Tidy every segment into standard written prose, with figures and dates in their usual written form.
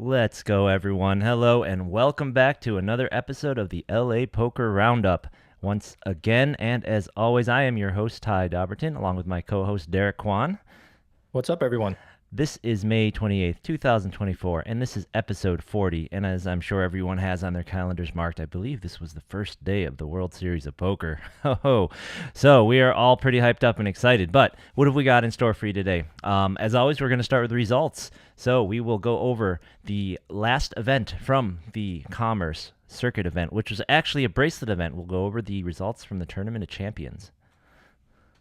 Let's go, everyone. Hello, and welcome back to another episode of the LA Poker Roundup. Once again, and as always, I am your host, Ty Dobberton, along with my co host, Derek Kwan. What's up, everyone? This is May 28th, 2024, and this is episode 40. And as I'm sure everyone has on their calendars marked, I believe this was the first day of the World Series of Poker. Oh, so we are all pretty hyped up and excited. But what have we got in store for you today? As always, we're going to start with results. So we will go over the last event from the Commerce Circuit event, which was actually a bracelet event. We'll go over the results from the Tournament of Champions.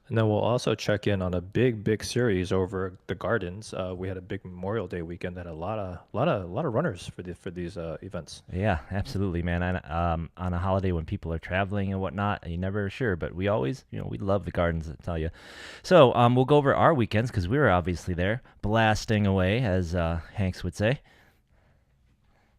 And then we'll also check in on a big series over the Gardens. We had a big Memorial Day weekend that had a lot of runners for these events. Yeah, absolutely, man. On a holiday when people are traveling and whatnot, you're never sure, but we always, we love the gardens, I tell you. So, we'll go over our weekends because we were obviously there, blasting away, as Hanks would say.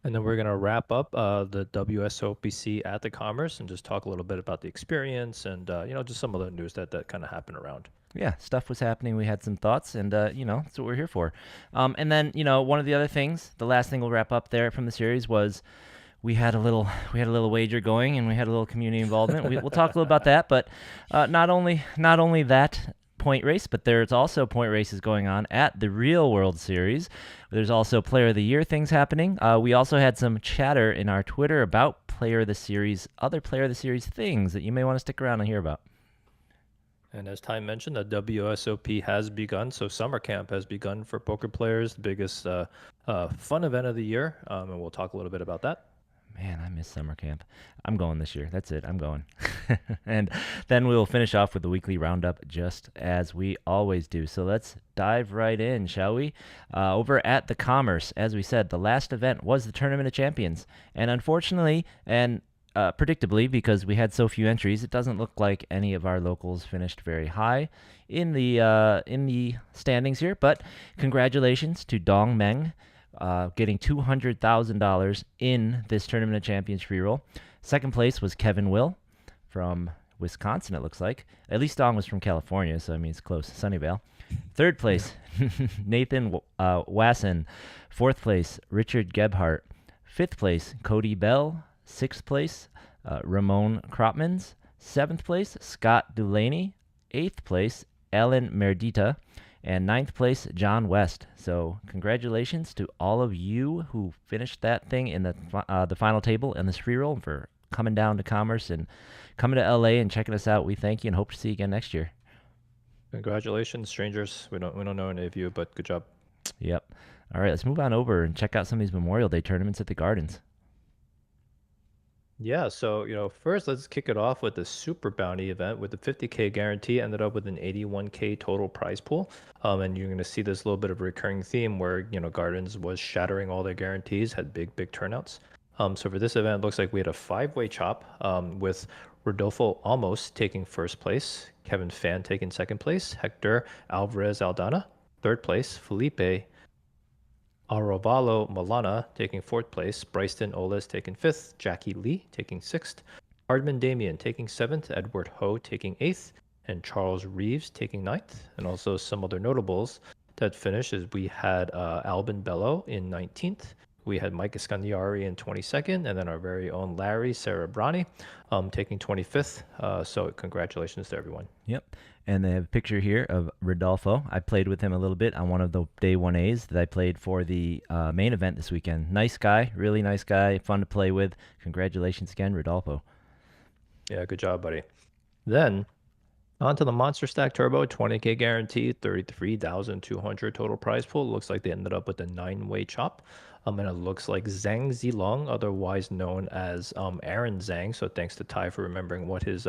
And then we're gonna wrap up the WSOPC at the Commerce and just talk a little bit about the experience and just some of the news that kind of happened around. Yeah, stuff was happening. We had some thoughts, and that's what we're here for. And then, one of the other things, the last thing we'll wrap up there from the series was we had a little wager going, and we had a little community involvement. We'll talk a little about that, but not only that point race, but there's also point races going on at the real World Series. There's also Player of the Year things happening. We also had some chatter in our Twitter about Player of the Series, other Player of the Series things that you may want to stick around and hear about. And as Ty mentioned, the WSOP has begun. So summer camp has begun for poker players, the biggest fun event of the year. And we'll talk a little bit about that. Man, I miss summer camp. I'm going this year. That's it. I'm going. And then we'll finish off with the weekly roundup just as we always do. So let's dive right in, shall we? Over at the Commerce, as we said, the last event was the Tournament of Champions. And unfortunately, and predictably, because we had so few entries, it doesn't look like any of our locals finished very high in the standings here. But congratulations to Dong Meng, getting $200,000 in this Tournament of Champions free roll. Second place was Kevin Will from Wisconsin, it looks like. At least Dong was from California, so I mean it's close. Sunnyvale. Third place, Nathan Wasson. Fourth place, Richard Gebhardt. Fifth place, Cody Bell. Sixth place, Ramon Kropmans. Seventh place, Scott Delaney. Eighth place, Alan Merdita. And ninth place, John West. So congratulations to all of you who finished that thing in the final table and this free roll, for coming down to Commerce and coming to LA and checking us out. We thank you and hope to see you again next year. Congratulations, strangers. We don't know any of you, but good job. Yep. All right, let's move on over and check out some of these Memorial Day tournaments at the Gardens. Yeah, so first let's kick it off with the Super Bounty event with the 50K guarantee. Ended up with an 81K total prize pool. And you're going to see this little bit of a recurring theme where Gardens was shattering all their guarantees, had big turnouts. So for this event, it looks like we had a five-way chop with Rodolfo Almost taking first place, Kevin Fan taking second place, Hector Alvarez Aldana third place, Felipe Arovalo Milana taking fourth place, Bryson Oles taking fifth, Jackie Lee taking sixth, Hardman Damien taking seventh, Edward Ho taking eighth, and Charles Reeves taking ninth. And also some other notables that finished is we had Albin Bello in 19th, we had Mike Escandiari in 22nd, and then our very own Larry Cerebrani taking 25th. So congratulations to everyone. Yep. And they have a picture here of Rodolfo. I played with him a little bit on one of the day 1As that I played for the main event this weekend. Nice guy, really nice guy, fun to play with. Congratulations again, Rodolfo. Yeah, good job, buddy. Then on to the Monster Stack Turbo, 20K guarantee, 33,200 total prize pool. Looks like they ended up with a 9-way chop. And it looks like Zhang Zilong, otherwise known as Aaron Zhang. So thanks to Ty for remembering what his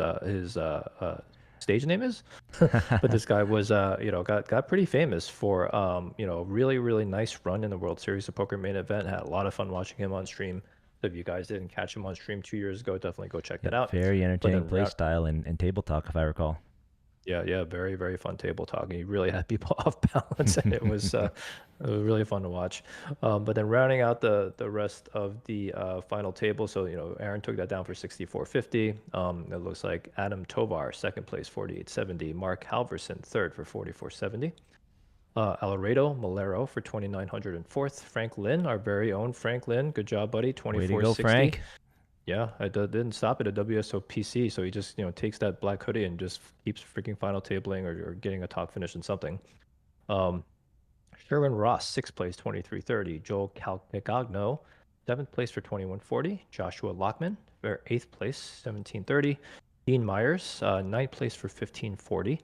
stage name is. But this guy was got pretty famous for really nice run in the World Series of Poker main event. Had a lot of fun watching him on stream. So if you guys didn't catch him on stream 2 years ago, definitely go check that out. Very entertaining play style and table talk, if I recall. Yeah, very fun table talk. And he really had people off balance, and it was really fun to watch. But then rounding out the rest of the final table, so Aaron took that down for 64.50. It looks like Adam Tovar second place 48.70, Mark Halverson third for 44.70. Alvarado Malero for 2,904th. Frank Lin, our very own Frank Lin. Good job, buddy. Way to go, 2460. Frank. Yeah, didn't stop at a WSOPC, so he just takes that black hoodie and just keeps freaking final tabling or getting a top finish in something. Um, Sherwin Ross, sixth place, 2330. Joel Calcagno, seventh place for 2140. Joshua Lockman for eighth place, 1730. Dean Myers, ninth place for 1540.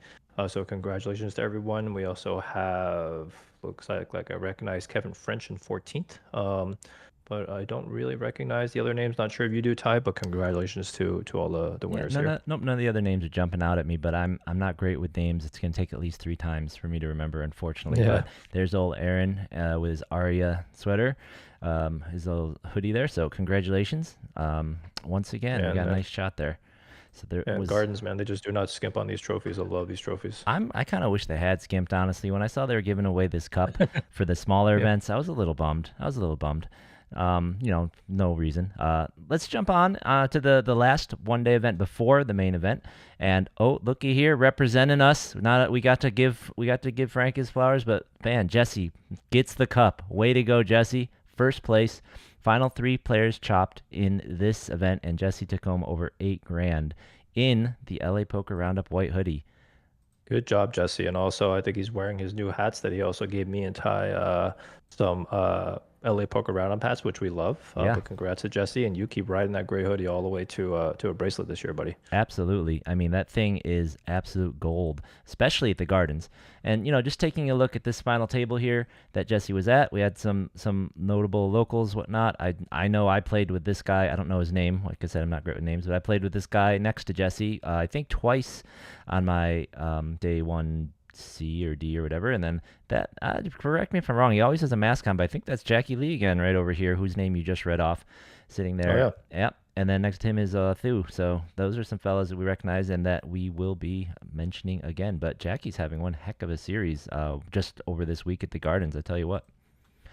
So congratulations to everyone. We also have, looks like I recognize Kevin French in 14th. But I don't really recognize the other names. Not sure if you do, Ty, but congratulations to all the Yeah, winners here. none of the other names are jumping out at me, but I'm not great with names. It's gonna take at least 3 times for me to remember, unfortunately. Yeah. But there's old Aaron with his Aria sweater, his little hoodie there. So congratulations. Once again, we got a nice shot there. So there And was Gardens, man, they just do not skimp on these trophies. I love these trophies. I kind of wish they had skimped, honestly. When I saw they were giving away this cup for the smaller Yeah. events, I was a little bummed. No reason. Let's jump on to the last one-day event before the main event. And oh, looky here, representing us. Not we got to give Frank his flowers, but man, Jesse gets the cup. Way to go, Jesse! First place. Final 3 players chopped in this event, and Jesse took home over $8,000 in the LA Poker Roundup white hoodie. Good job, Jesse. And also, I think he's wearing his new hats that he also gave me and Ty some LA Poker Roundup hats, which we love. Yeah. But congrats to Jesse, and you keep riding that gray hoodie all the way to a bracelet this year, buddy. Absolutely. I mean, that thing is absolute gold, especially at the Gardens. And, just taking a look at this final table here that Jesse was at, we had some notable locals, whatnot. I know I played with this guy. I don't know his name. Like I said, I'm not great with names, but I played with this guy next to Jesse, I think twice on my day 1C or D or whatever. And then that, correct me if I'm wrong, he always has a mask on, but I think that's Jackie Lee again right over here, whose name you just read off, sitting there. Oh, yeah. Yep. And then next to him is Thu. So those are some fellas that we recognize and that we will be mentioning again. But Jackie's having one heck of a series just over this week at the Gardens, I tell you what.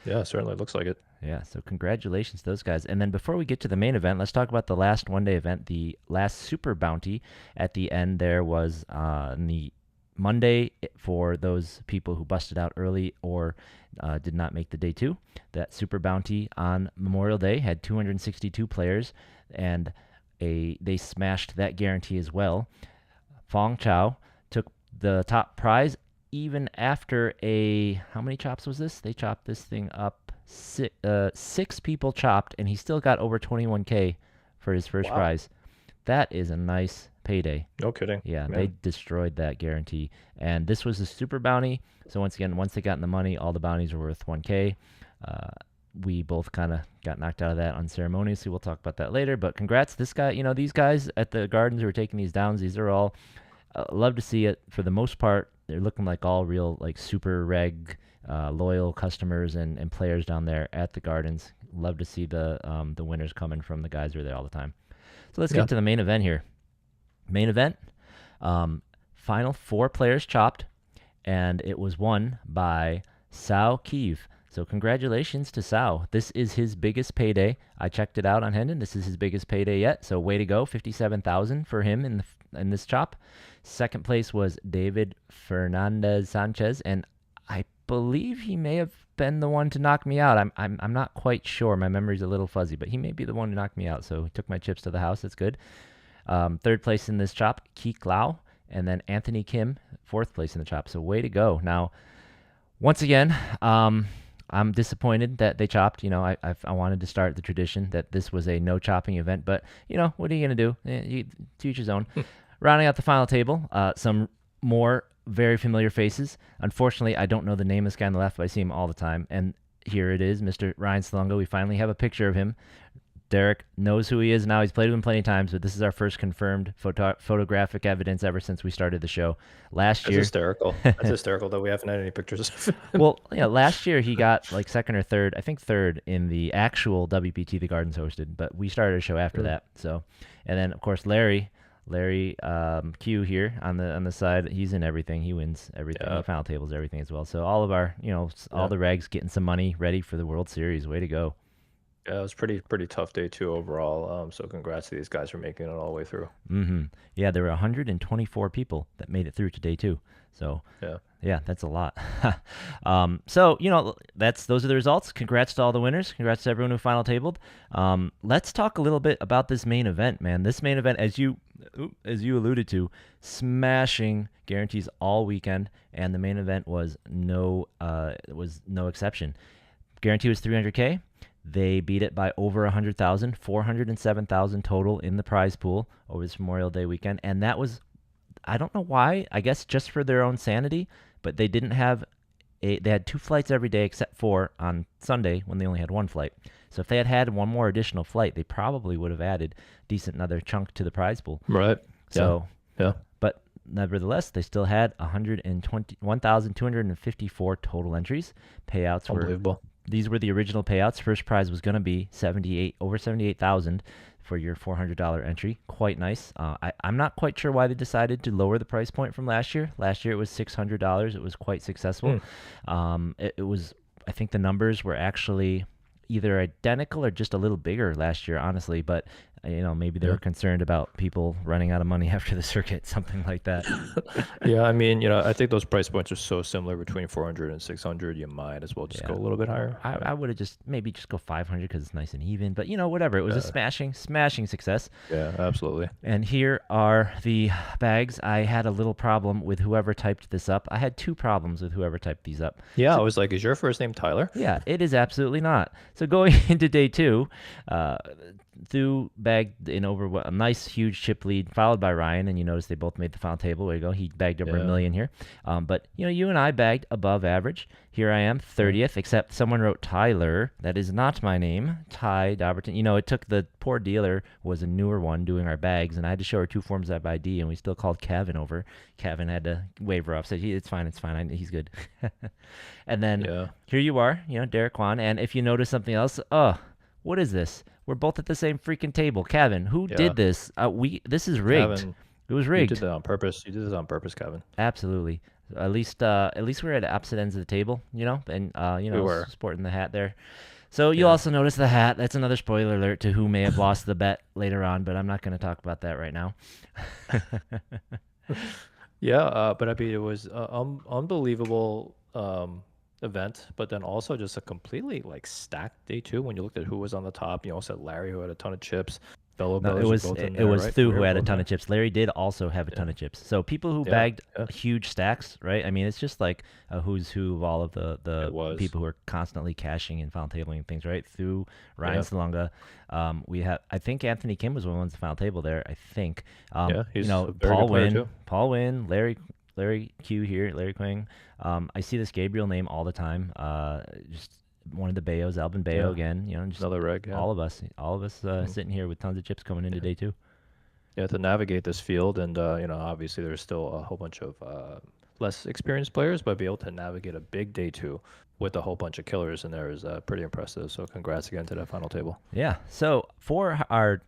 Yeah, certainly looks like it. Yeah, so congratulations to those guys. And then before we get to the main event, let's talk about the last one-day event. The last Super Bounty at the end there was on the Monday for those people who busted out early or did not make the day 2. That Super Bounty on Memorial Day had 262 players, and they smashed that guarantee as well. Fong Chao took the top prize even after how many chops was this? They chopped this thing up. 6 people chopped, and he still got over 21K for his first prize. That is a nice payday. No kidding. Yeah, they destroyed that guarantee. And this was a super bounty. So once again, once they got in the money, all the bounties were worth 1K. We both kind of got knocked out of that unceremoniously. We'll talk about that later. But congrats, this guy. These guys at the Gardens who are taking these downs, these are all, love to see it. For the most part, they're looking like all real, like super reg, loyal customers and players down there at the Gardens. Love to see the winners coming from the guys who are there all the time. So let's get to the main event here. Main event, final 4 players chopped, and it was won by Sao Kiev. So congratulations to Sao. This is his biggest payday. I checked it out on Hendon. This is his biggest payday yet. So way to go, 57,000 for him in this chop. Second place was David Fernandez Sanchez, and I believe he may have been the one to knock me out. I'm not quite sure. My memory's a little fuzzy, but he may be the one to knock me out. So he took my chips to the house. That's good. Third place in this chop, Keek Lau, and then Anthony Kim, fourth place in the chop. So way to go. Now, once again, I'm disappointed that they chopped. I wanted to start the tradition that this was a no chopping event, but what are you gonna do? To each his own. Rounding out the final table, some more very familiar faces. Unfortunately, I don't know the name of this guy on the left, but I see him all the time. And here it is, Mr. Ryan Salongo. We finally have a picture of him. Derek knows who he is now. He's played with him plenty of times, but this is our first confirmed photographic evidence ever since we started the show. That's hysterical. That's hysterical that we haven't had any pictures of him. Well, last year he got like second or third, I think third in the actual WPT the Gardens hosted, but we started a show after that. So, and then of course Larry Q here on the side, he's in everything. He wins everything. The final tables, everything as well. So all of our, all the regs getting some money ready for the World Series. Way to go. Yeah, it was pretty tough day 2 overall. So congrats to these guys for making it all the way through. Mm-hmm. Yeah, there were 124 people that made it through to day 2. So yeah, Yeah, that's a lot. So those are the results. Congrats to all the winners. Congrats to everyone who final tabled. Let's talk a little bit about this main event, man. This main event, as you alluded to, smashing guarantees all weekend, and the main event was no exception. Guarantee was 300K. They beat it by over 100,000, 407,000 total in the prize pool over this Memorial Day weekend, and that was, I don't know why. I guess just for their own sanity, but they didn't have they had 2 flights every day except for on Sunday when they only had 1 flight. So if they had had one more additional flight, they probably would have added decent another chunk to the prize pool. Right. So, Yeah. but nevertheless, they still had 121,254 total entries. Payouts were Unbelievable. these were the original payouts. First prize was going to be over 78,000 for your $400 entry. Quite nice. I'm not quite sure why they decided to lower the price point from last year. Last year it was $600. It was quite successful. It was. I think the numbers were actually either identical or just a little bigger last year, honestly. But maybe they were concerned about people running out of money after the circuit, something like that. Yeah, I mean, I think those price points are so similar between 400 and 600. You might as well just go a little bit higher. I would have just go 500 because it's nice and even. But whatever. It was a smashing success. Yeah, absolutely. And here are the bags. I had a little problem with whoever typed this up. I had 2 problems with whoever typed these up. Yeah, I was like, is your first name Tyler? Yeah, it is absolutely not. So going into day 2, Thu bagged in over a nice huge chip lead, followed by Ryan, and you notice they both made the final table. There you go. He bagged over $1 million here. But you and I bagged above average. Here I am, 30th, except someone wrote Tyler. That is not my name, Ty Dobberton. It took the poor dealer was a newer one doing our bags, and I had to show her 2 forms of ID, and we still called Kevin over. Kevin had to wave her off, said, it's fine, he's good. And then here you are, Derek Kwan, and if you notice something else, what is this? We're both at the same freaking table. Kevin, who did this? This is rigged. Kevin, it was rigged. You did that on purpose. You did this on purpose, Kevin. Absolutely. At least we're at opposite ends of the table, and we were sporting the hat there. So you'll also notice the hat. That's another spoiler alert to who may have lost the bet later on, but I'm not going to talk about that right now. But I mean, it was unbelievable event, but then also just a completely stacked day 2 when you looked at who was on the top. You also had Larry, who had a ton of chips. No, it was Thu who had a ton of chips. Larry did also have a ton of chips. So people who bagged huge stacks, right? I mean, it's just like a who's who of all of the people who are constantly cashing and final tabling things, right? Thu, Ryan Salonga. We have, I think Anthony Kim was one of the ones the final table there. I think. He's Paul Wynn, Larry Q here, Larry Quang. I see this Gabriel name all the time. Just one of the Bayos, Albin Bayo again. Just another reg. All of us sitting here with tons of chips coming into day 2. Yeah, to navigate this field, and obviously there's still a whole bunch of less experienced players, but be able to navigate a big day 2 with a whole bunch of killers in there is pretty impressive. So congrats again to that final table. Yeah. So for how our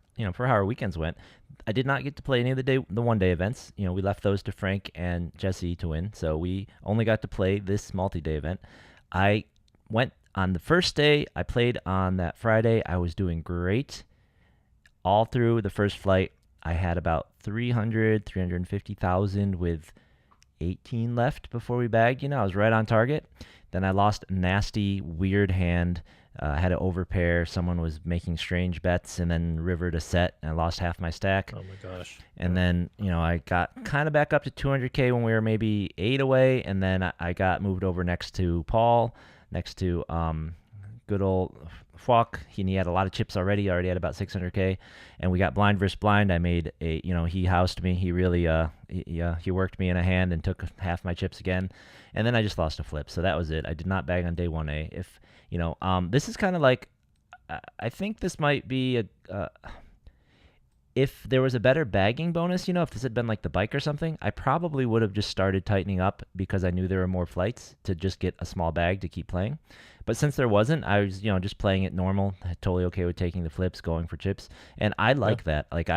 weekends went, I did not get to play any of the 1-day events. We left those to Frank and Jesse to win. So we only got to play this multi-day event. I went on the first day. I played on that Friday. I was doing great all through the first flight. I had about 350,000 with 18 left before we bagged. I was right on target. Then I lost a nasty, weird hand. I had to overpair. Someone was making strange bets and then rivered a set, and I lost half my stack. Oh my gosh. And then, I got kind of back up to 200K when we were maybe 8 away, and then I got moved over next to Paul, next to good old Fuck. He had a lot of chips already had about 600K, and we got blind versus blind. I made he housed me. He really he worked me in a hand and took half my chips again, and then I just lost a flip. So that was it. I did not bag on day 1A. If this is kind of like, I think this might be if there was a better bagging bonus, if this had been like the bike or something, I probably would have just started tightening up because I knew there were more flights to just get a small bag to keep playing. But since there wasn't, I was, just playing it normal, totally okay with taking the flips, going for chips. And I like that. Like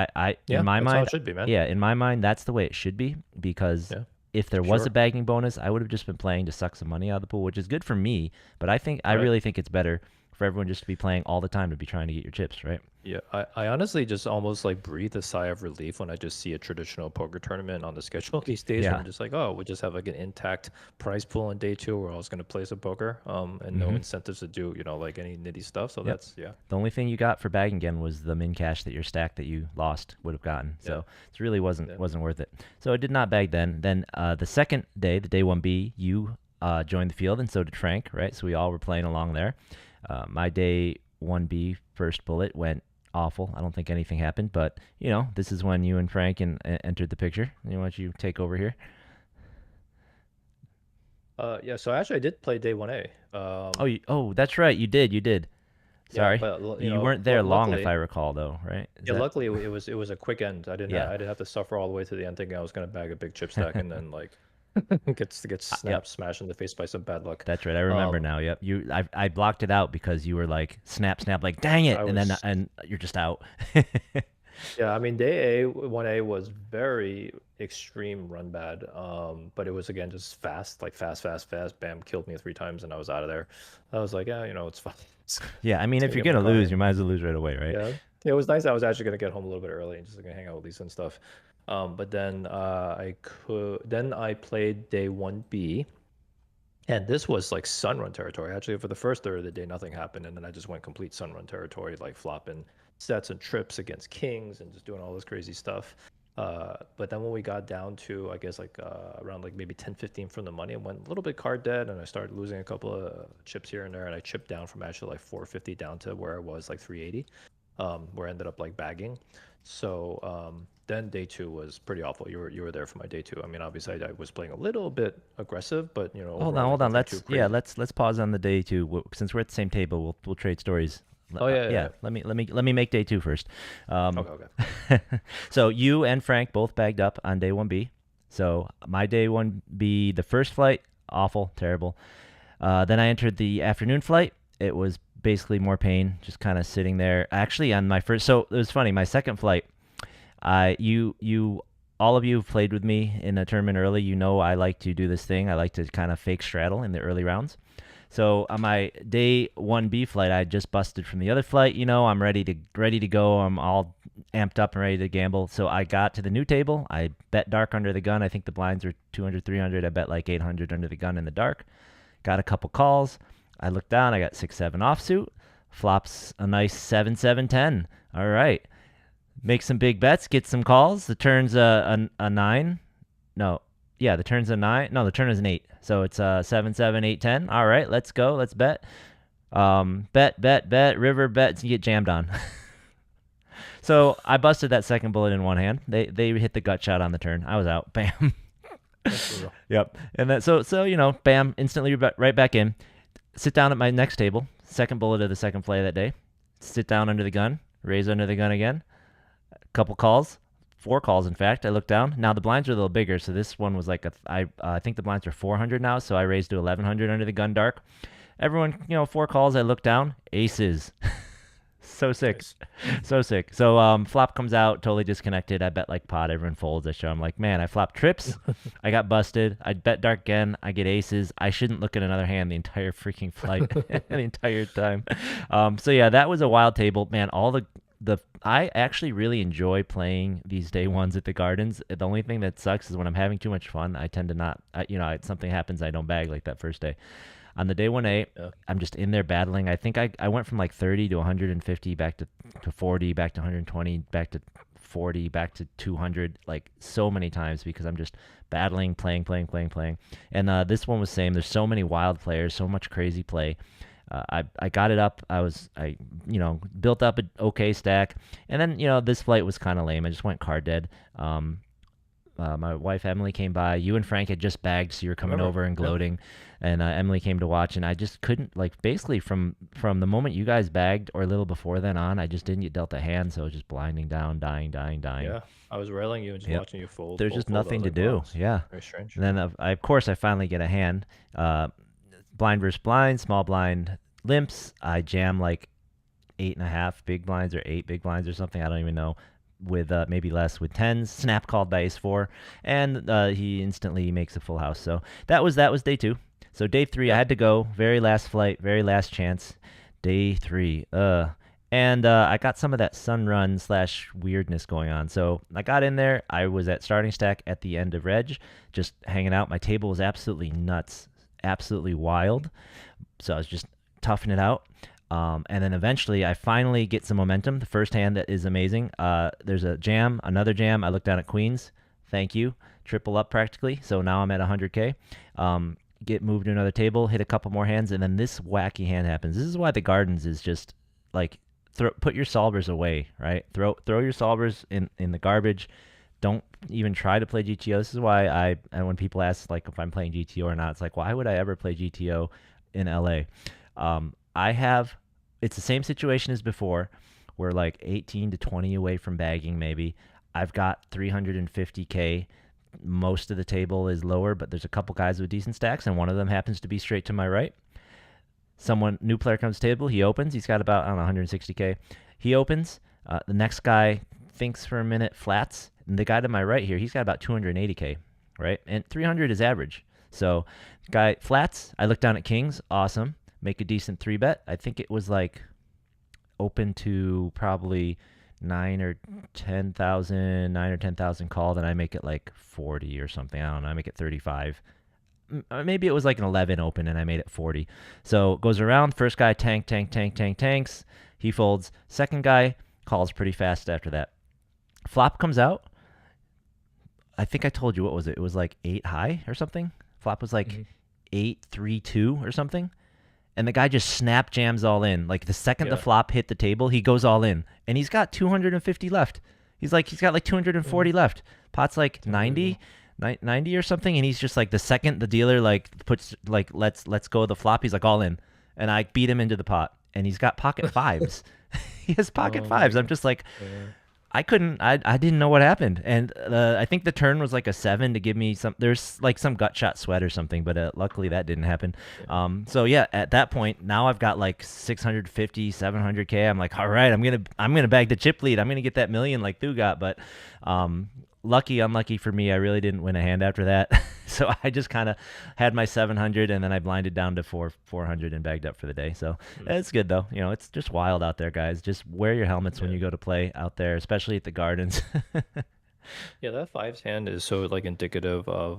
in my mind, how it should be, man. Yeah, in my mind, that's the way it should be, because if there was a bagging bonus, I would have just been playing to suck some money out of the pool, which is good for me. But I really think it's better for everyone just to be playing all the time to be trying to get your chips, right? Yeah, I honestly just almost like breathe a sigh of relief when I just see a traditional poker tournament on the schedule these days where Yeah. I'm just like, oh, we just have like an intact prize pool on day two where I was gonna play some poker, and no Mm-hmm. incentives to do, like any nitty stuff. So Yep. that's yeah, The only thing you got for bagging again was the min cash that your stack that you lost would have gotten. yeah, So it really wasn't yeah. wasn't worth it. So I did not bag then. Then the second day, the day 1B, you joined the field and so did Frank, right? So we all were playing along there. My day 1B first bullet went awful. I don't think anything happened, but this is when you and Frank entered the picture. Why don't you take over here? Yeah. So actually, I did play day 1A. Oh, that's right. You did. You did. Yeah, Sorry. but You weren't there long, if luckily, I recall, though, right? Is yeah, that? luckily it was a quick end. Yeah. I didn't have to suffer all the way to the end thinking I was gonna bag a big chip stack and then like get Yep. snapped, smashed in the face by some bad luck. That's right. I remember Um, now. Yep. I blocked it out because you were like snap snap like dang it, I and then was and you're just out. Yeah, I mean, day A, 1A was very extreme run bad. But it was again just fast, like fast, fast, fast. Bam, killed me 3 times and I was out of there. I was like, yeah, it's fine. Yeah. I mean, It's if gonna you're get my gonna coffee. lose, you might as well lose right away, right? Yeah. Yeah, it was nice. I was actually gonna get home a little bit early and just gonna hang out with Lisa and stuff. But then I played day 1B. And this was like Sunrun territory. Actually, for the first third of the day, nothing happened, and then I just went complete Sunrun territory, like flopping sets and trips against kings and just doing all this crazy stuff. But then when we got down to, I guess like around like maybe 10-15 from the money, I went a little bit card dead, and I started losing a couple of chips here and there, and I chipped down from actually like 450 down to where I was like 380, where I ended up like bagging. So then day two was pretty awful. You were there for my day two. I mean, obviously I was playing a little bit aggressive, but Hold on, overall hold like on. nothing too crazy. Let's pause on the day two. Since we're at the same table, we'll trade stories. Oh yeah, yeah, Yeah. Let me make day two first. yeah. Um, Okay, okay. so you and Frank both bagged up on day 1B. So my day 1B, the first flight, awful, terrible. Then I entered the afternoon flight. It was basically more pain, just kind of sitting there. Actually, on my first, so it was funny. My second flight, all of you have played with me in a tournament early. You know I like to do this thing. I like to kind of fake straddle in the early rounds. So on my day 1B flight, I just busted from the other flight. I'm ready to go. I'm all amped up and ready to gamble. So I got to the new table. I bet dark under the gun. I think the blinds were 200, 300. I bet like 800 under the gun in the dark. Got a couple calls. I looked down. I got 6-7 offsuit. Flops a nice 7-7-10. All right. Make some big bets. Get some calls. The turn's a 9. No. Yeah, the turn's a 9. No, the turn is an 8. So it's 7-7-8-10. All right, let's go. Let's bet. Bet. River bets. You get jammed on. So I busted that second bullet in one hand. They hit the gut shot on the turn. I was out. Bam. That's brutal. Yep. And then bam, instantly right back in. Sit down at my next table. Second bullet of the second play of that day. Sit down under the gun. Raise under the gun again. Couple calls. 4 calls, in fact. I looked down. Now the blinds are a little bigger, so this one was like I think the blinds are 400 now, so I raised to 1100 under the gun dark. Everyone, 4 calls. I look down. Aces. So sick. Nice. So sick. So flop comes out, totally disconnected. I bet like pot, everyone folds. I show I'm like, man, I flopped trips. I got busted. I bet dark again. I get aces. I shouldn't look at another hand the entire freaking flight, the entire time. So yeah, that was a wild table, man. All the I actually really enjoy playing these day ones at the Gardens. The only thing that sucks is when I'm having too much fun, I tend to not, something happens, I don't bag like that first day. On the day 1A, Yeah. I'm just in there battling. I think I went from like 30 to 150, back to 40, back to 120, back to 40, back to 200, like so many times because I'm just battling, playing. And this one was same. There's so many wild players, so much crazy play. I got it up. I built up an okay stack, and then this flight was kind of lame. I just went card dead. My wife Emily came by. You and Frank had just bagged, so you were coming Remember? over and Yeah. gloating, and Emily came to watch, and I just couldn't basically from the moment you guys bagged or a little before then on, I just didn't get dealt a hand, so it was just blinding down, dying. Yeah. I was railing you and just Yep. watching you fold, There's fold, just fold. I nothing was to like, wow, do. it's Yeah. very strange. And then of course I finally get a hand. Blind versus blind, small blind limps. I jam like 8.5 big blinds or 8 big blinds or something. I don't even know. With maybe less with tens. Snap called by ace 4, and he instantly makes a full house. So that was day 2. So day 3, I Yeah. had to go. Very last flight, very last chance. Day 3. And I got some of that sun run slash weirdness going on. So I got in there. I was at starting stack at the end of reg, just hanging out. My table was absolutely nuts, absolutely wild. So I was just toughing it out. And then eventually I finally get some momentum. The first hand that is amazing. There's a jam, another jam. I look down at queens. Thank you. Triple up practically. So now I'm at 100K. Get moved to another table, hit a couple more hands, and then this wacky hand happens. This is why the gardens is just like put your solvers away, right? Throw your solvers in the garbage. Don't even try to play GTO. This is why and when people ask like if I'm playing GTO or not, it's like why would I ever play GTO in LA? I have it's the same situation as before. We're like 18 to 20 away from bagging maybe. I've got 350K. Most of the table is lower, but there's a couple guys with decent stacks, and one of them happens to be straight to my right. New player comes to the table. He opens. He's got about, I don't know, 160K. He opens. The next guy thinks for a minute, flats. And the guy to my right here, he's got about 280K, right? And 300 is average. So, guy flats. I look down at kings. Awesome. Make a decent 3-bet. I think it was like open to probably 9 or 10,000 call, then I make it like 40 or something. I don't know. I make it 35. Maybe it was like an 11 open and I made it 40. So goes around. First guy tanks. He folds. Second guy calls pretty fast after that. Flop comes out. I think I told you, what was it? It was like 8 high or something. Flop was like 8-3-2 or something. And the guy just snap jams all in. Like the second the flop hit the table, he goes all in. And he's got 250 left. He's got like 240 left. Pot's like 90 or something, and he's just like the second the dealer like puts like let's go of the flop, he's like all in. And I beat him into the pot. And he's got pocket fives. He has pocket fives. I'm just like I didn't know what happened. And I think the turn was like a 7 to give me there's like some gut shot sweat or something, but luckily that didn't happen. So yeah, at that point, now I've got like 650, 700K. I'm like, all right, I'm going to bag the chip lead. I'm going to get that million like Thu got. But unlucky for me, I really didn't win a hand after that. So I just kind of had my 700 and then I blinded down to 400 and bagged up for the day. So it's good though. You know, it's just wild out there, guys. Just wear your helmets when you go to play out there, especially at the gardens. Yeah, that fives hand is so like indicative of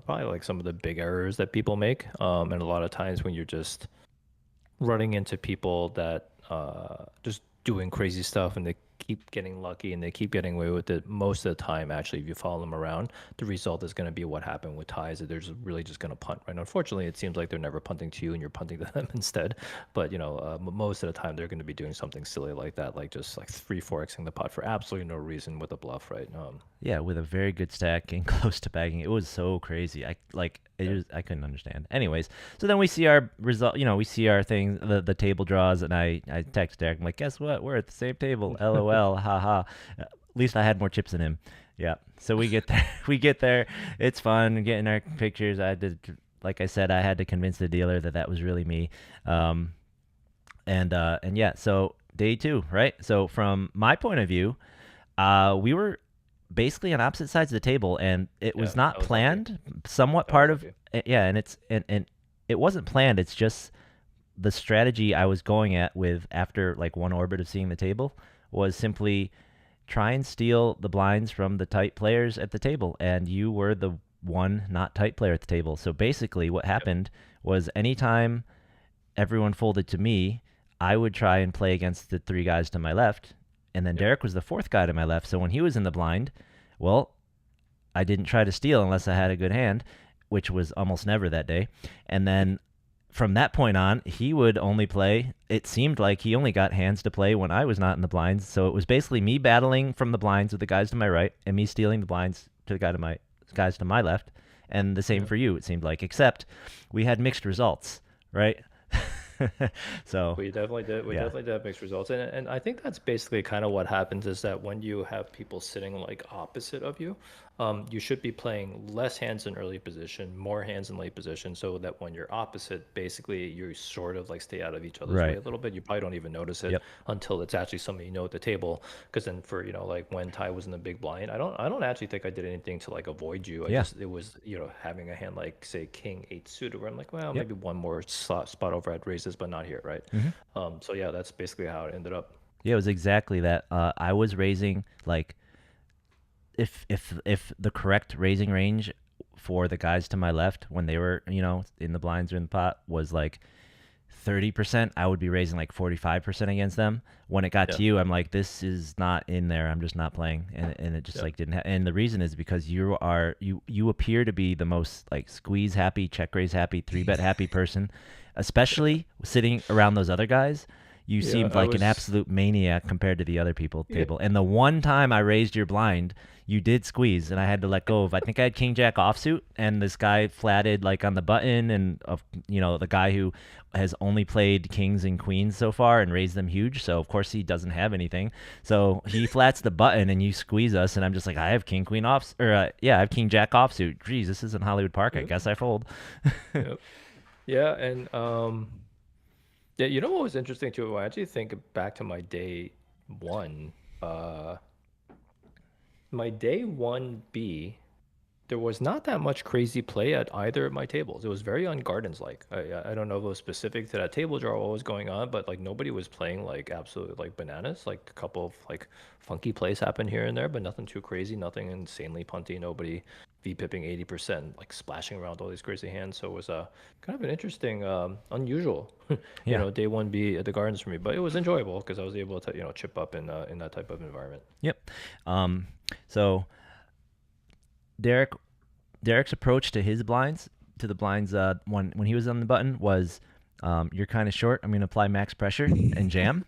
probably like some of the big errors that people make. And a lot of times when you're just running into people that just doing crazy stuff and they keep getting lucky and they keep getting away with it, most of the time actually if you follow them around, the result is going to be what happened with ties, that they're just really just going to punt, right? Unfortunately, it seems like they're never punting to you and you're punting to them instead. But most of the time they're going to be doing something silly like that, like just like 3-4xing the pot for absolutely no reason with a bluff, right? Yeah, with a very good stack and close to bagging. It was so crazy. I couldn't understand. Anyways, so then we see our result. We see our thing, the table draws, and I text Derek. I'm like, guess what? We're at the same table. LOL. Haha. At least I had more chips than him. Yeah. So we get there. It's fun getting our pictures. Like I said, I had to convince the dealer that was really me. And yeah. So day 2, right? So from my point of view, we were basically on opposite sides of the table, and it was not planned. Somewhat part of and it wasn't planned. It's just the strategy I was going at with after like one orbit of seeing the table was simply try and steal the blinds from the tight players at the table, and you were the one not tight player at the table. So basically what happened was anytime everyone folded to me, I would try and play against the 3 guys to my left, and then Derek was the 4th guy to my left. So when he was in the blind, well, I didn't try to steal unless I had a good hand, which was almost never that day. And then from that point on, he would only play. It seemed like he only got hands to play when I was not in the blinds. So it was basically me battling from the blinds with the guys to my right, and me stealing the blinds to the guys to my left. And the same for you, it seemed like, except we had mixed results, right? So we definitely did. We definitely did have mixed results, and I think that's basically kind of what happens is that when you have people sitting like opposite of you, you should be playing less hands in early position, more hands in late position, so that when you're opposite, basically you sort of like stay out of each other's way a little bit. You probably don't even notice it until it's actually somebody at the table. Because then for like when Ty was in the big blind, I don't actually think I did anything to like avoid you. It was having a hand like say King 8 suited where I'm like, well, maybe one more spot over I'd raise places, but not here, right? Hmm. So yeah, that's basically how it ended up. Yeah, it was exactly that. I was raising like if the correct raising range for the guys to my left when they were in the blinds or in the pot was like 30%, I would be raising like 45% against them. When it got Yeah, to you, I'm like, this is not in there. I'm just not playing, and it just yeah, like didn't. And the reason is because you appear to be the most like squeeze happy, check raise happy, three bet happy person, especially sitting around those other guys. You yeah. seemed I like an was. absolute maniac compared to the other people at the Yeah, table. And the one time I raised your blind, you did squeeze, and I had to let go of. I think I had King Jack offsuit, and this guy flatted like on the button, and the guy who has only played kings and queens so far and raised them huge. So of course he doesn't have anything. So he flats the button, and you squeeze us, and I'm just like, I have King Queen off, or yeah, I have King Jack offsuit. Geez, this isn't Hollywood Park. I yeah, guess I fold. yeah, yeah. And yeah, you know what was interesting too? I actually think back to my day one. Uh, my day one B, there was not that much crazy play at either of my tables. It was very ungardens like. I don't know if it was specific to that table draw what was going on, but like nobody was playing like absolutely like bananas. Like a couple of like funky plays happened here and there, but nothing too crazy, nothing insanely punty. Nobody V-pipping 80%, like splashing around all these crazy hands. So it was kind of an interesting, unusual, Yeah. day one B at the gardens for me. But it was enjoyable because I was able to chip up in that type of environment. Yep. Um, so Derek Derek's approach to his blinds, to the blinds when he was on the button was, you're kind of short. I'm going to apply max pressure and jam.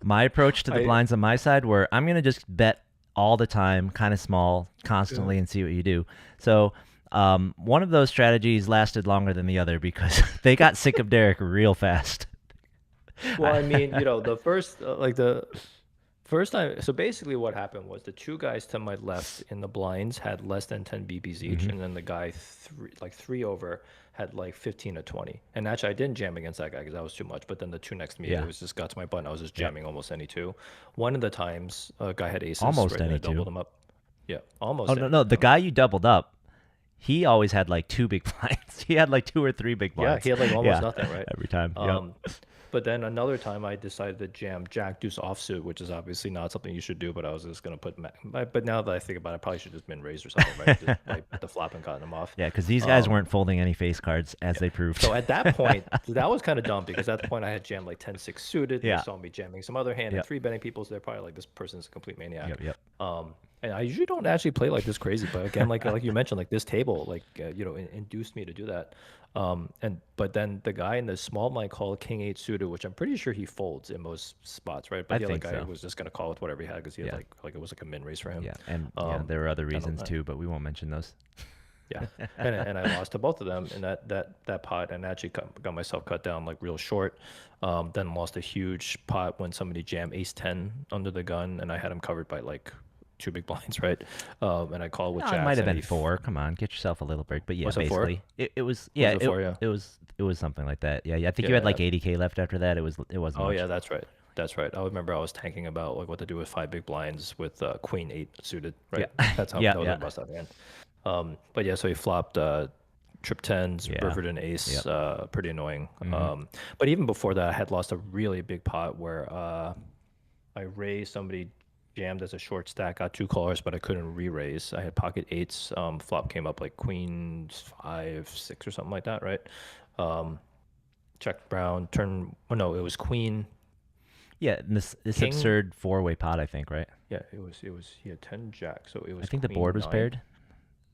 My approach to the I blinds on my side were I'm going to just bet all the time, kind of small, Yeah. constantly, and see what you do. So one of those strategies lasted longer than the other because they got sick of Derek real fast. Well, I mean, the first, like the first time. So basically, what happened was the two guys to my left in the blinds had less than 10 BPs each, Hmm. and then the guy three over had like 15 to 20. And actually, I didn't jam against that guy because that was too much. But then the two next to me, it Yeah. was just got to my button. I was just Yep. jamming almost any two. One of the times, a guy had aces, Almost right, and I any two. doubled him up. Yeah, Oh almost no, any. no, the guy you doubled up, he always had like two big blinds. He had like two or three big Yeah, he blinds. had like almost Yeah, nothing, right? every time. Yep. Um, but then another time I decided to jam Jack Deuce offsuit, which is obviously not something you should do, but I was just gonna but now that I think about it, I probably should just min raise or something, right? Just like the flop and gotten him off. Yeah, because these guys Um, weren't folding any face cards, as yeah. they proved. So at that point, that was kind of dumb because at that point I had jammed like 10-6 suited. They Yeah. saw me jamming some other hand and Yep. three betting people, so they're probably like, this person's a complete maniac. Yep. Yep. And I usually don't actually play like this crazy, but again, like you mentioned, like this table, like induced me to do that. But then the guy in the small blind called King Eight suited, which I'm pretty sure he folds in most spots, right? I But the other think guy so. was just gonna call with whatever he had because he had Yeah. like it was like a min raise for him. Yeah. And yeah, Um, there were other and reasons too, but we won't mention those. yeah, and I lost to both of them in that pot, and actually got myself cut down like real short. Then lost a huge pot when somebody jammed Ace 10 under the gun, and I had him covered by like two big blinds, right? And I called with No, it jacks, might have and been four. Come on, get yourself a little break. But yeah, was it four? basically, it was. Was Yeah, it four? Yeah. it was something like that. Yeah, yeah. I think you Yeah, had yeah. like 80K left after that. It wasn't Oh much. yeah, that's right. That's right. I remember I was tanking about like what to do with five big blinds with Queen Eight suited, right? Yeah. That's how Yeah. that was Yeah. a bust out hand. But yeah, so he flopped trip tens, Yeah. rivered an ace, Yep. pretty annoying. Hmm. But even before that, I had lost a really big pot where I raised somebody jammed as a short stack, got two callers, but I couldn't re-raise. I had pocket eights. Flop came up like queen five, six or something like that, right? Um, check brown, turn. Oh no, it was queen. Yeah. And this King. absurd four-way pot, I think, right? Yeah, it was he had 10 jack, so it I was think the queen board was nine. paired.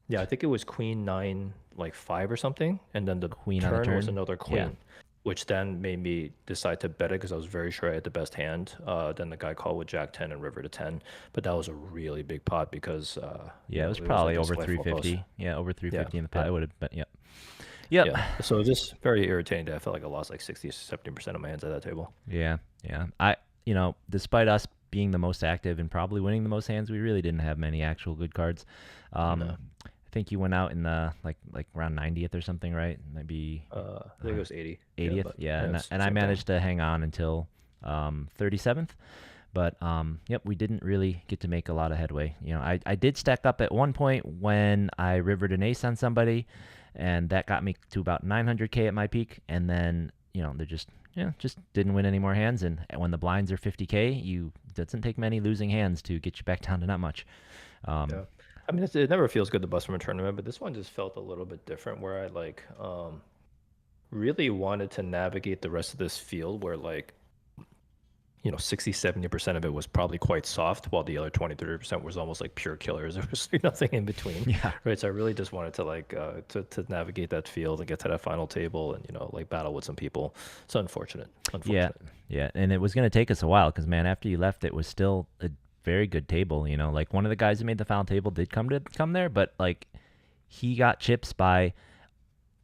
Yeah, I think it was queen nine, like five or something, and then the Queen on the turn was turn. another Yeah. queen, which then made me decide to bet it because I was very sure I had the best hand. Then the guy called with jack 10 and river to 10, but that was a really big pot because Yeah, it was it was probably like a over slight full house. 350. Yeah, over Yeah, 350 in the pot. yeah, It would have been. Yep. Yep. yeah. So just very irritating. I felt like I lost like 60 70% of my hands at that table. Yeah. Yeah. Despite us being the most active and probably winning the most hands, we really didn't have many actual good cards. No, I think you went out in the like around 90th or something, right? Maybe I think it was 80. Yeah, 80th. but Yeah, yeah, and it's and I same thing. managed to hang on until 37th. But yep, we didn't really get to make a lot of headway. I did stack up at one point when I rivered an ace on somebody, and that got me to about 900K at my peak. And then they're just didn't win any more hands. And when the blinds are 50K, you doesn't take many losing hands to get you back down to not much. Yeah. Um, I mean, it never feels good to bust from a tournament, but this one just felt a little bit different where I like really wanted to navigate the rest of this field where like 60-70% of it was probably quite soft, while the other 20-30% was almost like pure killers. There was nothing in between, yeah, right? So I really just wanted to like to navigate that field and get to that final table and like battle with some people. It's unfortunate, yeah, unfortunate. yeah. And it was going to take us a while because, man, after you left, it was still a very good table. Like one of the guys who made the final table did come there, but like he got chips by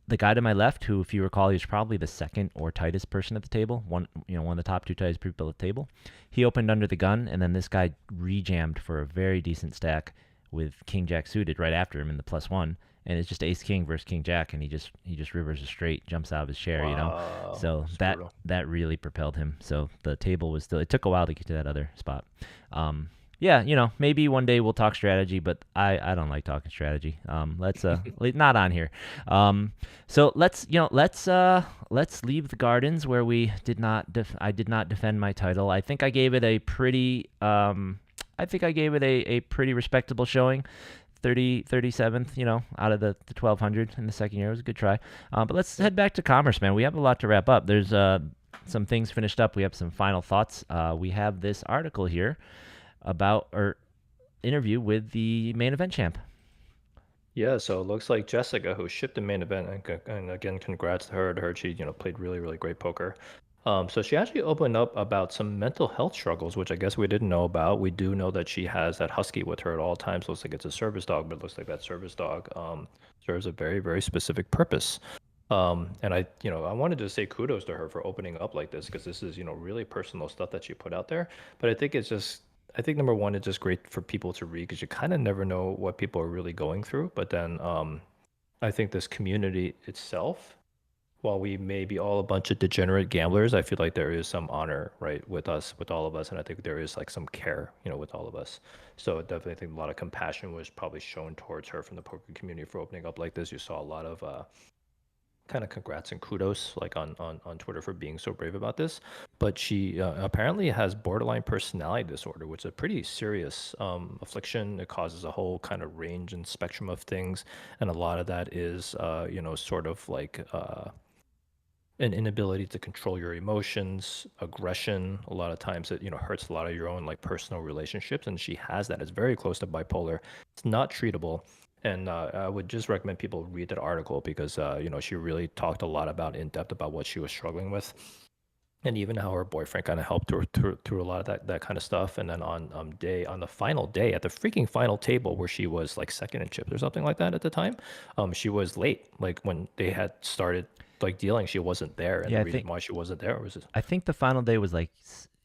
the guy to my left, who, if you recall, he was probably the second or tightest person at the table. One of the top two tightest people at the table. He opened under the gun, and then this guy rejammed for a very decent stack with King Jack suited right after him in the +1, and it's just Ace King versus King Jack, and he just rivers a straight, jumps out of his chair. Wow, So it's that brutal. that really propelled him. So the table was still. It took a while to get to that other spot. Yeah, maybe one day we'll talk strategy, but I don't like talking strategy. Let's not on here. So let's leave the gardens where we did not I did not defend my title. I think I gave it a pretty a pretty respectable showing. 37th, out of the 1200 in the second year. It was a good try. But let's head back to commerce, man. We have a lot to wrap up. There's some things finished up. We have some final thoughts. We have this article here about or interview with the main event champ. Yeah, so it looks like Jessica, who shipped the main event, and again, congrats to her. I heard she, played really, really great poker. So she actually opened up about some mental health struggles, which I guess we didn't know about. We do know that she has that husky with her at all times. Looks like it's a service dog, but it looks like that service dog serves a very, very specific purpose. And I wanted to say kudos to her for opening up like this because this is, really personal stuff that she put out there. But I think number one, it's just great for people to read because you kind of never know what people are really going through. But then I think this community itself, while we may be all a bunch of degenerate gamblers, I feel like there is some honor, right, with us, with all of us. And I think there is like some care, with all of us. So I definitely think a lot of compassion was probably shown towards her from the poker community for opening up like this. You saw a lot of kind of congrats and kudos like on Twitter for being so brave about this. But she apparently has borderline personality disorder, which is a pretty serious affliction. It causes a whole kind of range and spectrum of things, and a lot of that is sort of like an inability to control your emotions, aggression. A lot of times it hurts a lot of your own like personal relationships, and she has that. It's very close to bipolar. It's not treatable. And I would just recommend people read that article because she really talked a lot about in depth about what she was struggling with, and even how her boyfriend kind of helped her through a lot of that kind of stuff. And then on the final day at the freaking final table where she was like second in chips or something like that at the time, she was late. Like when they had started like dealing, she wasn't there, and Yeah, the reason why she wasn't there was I think the final day was like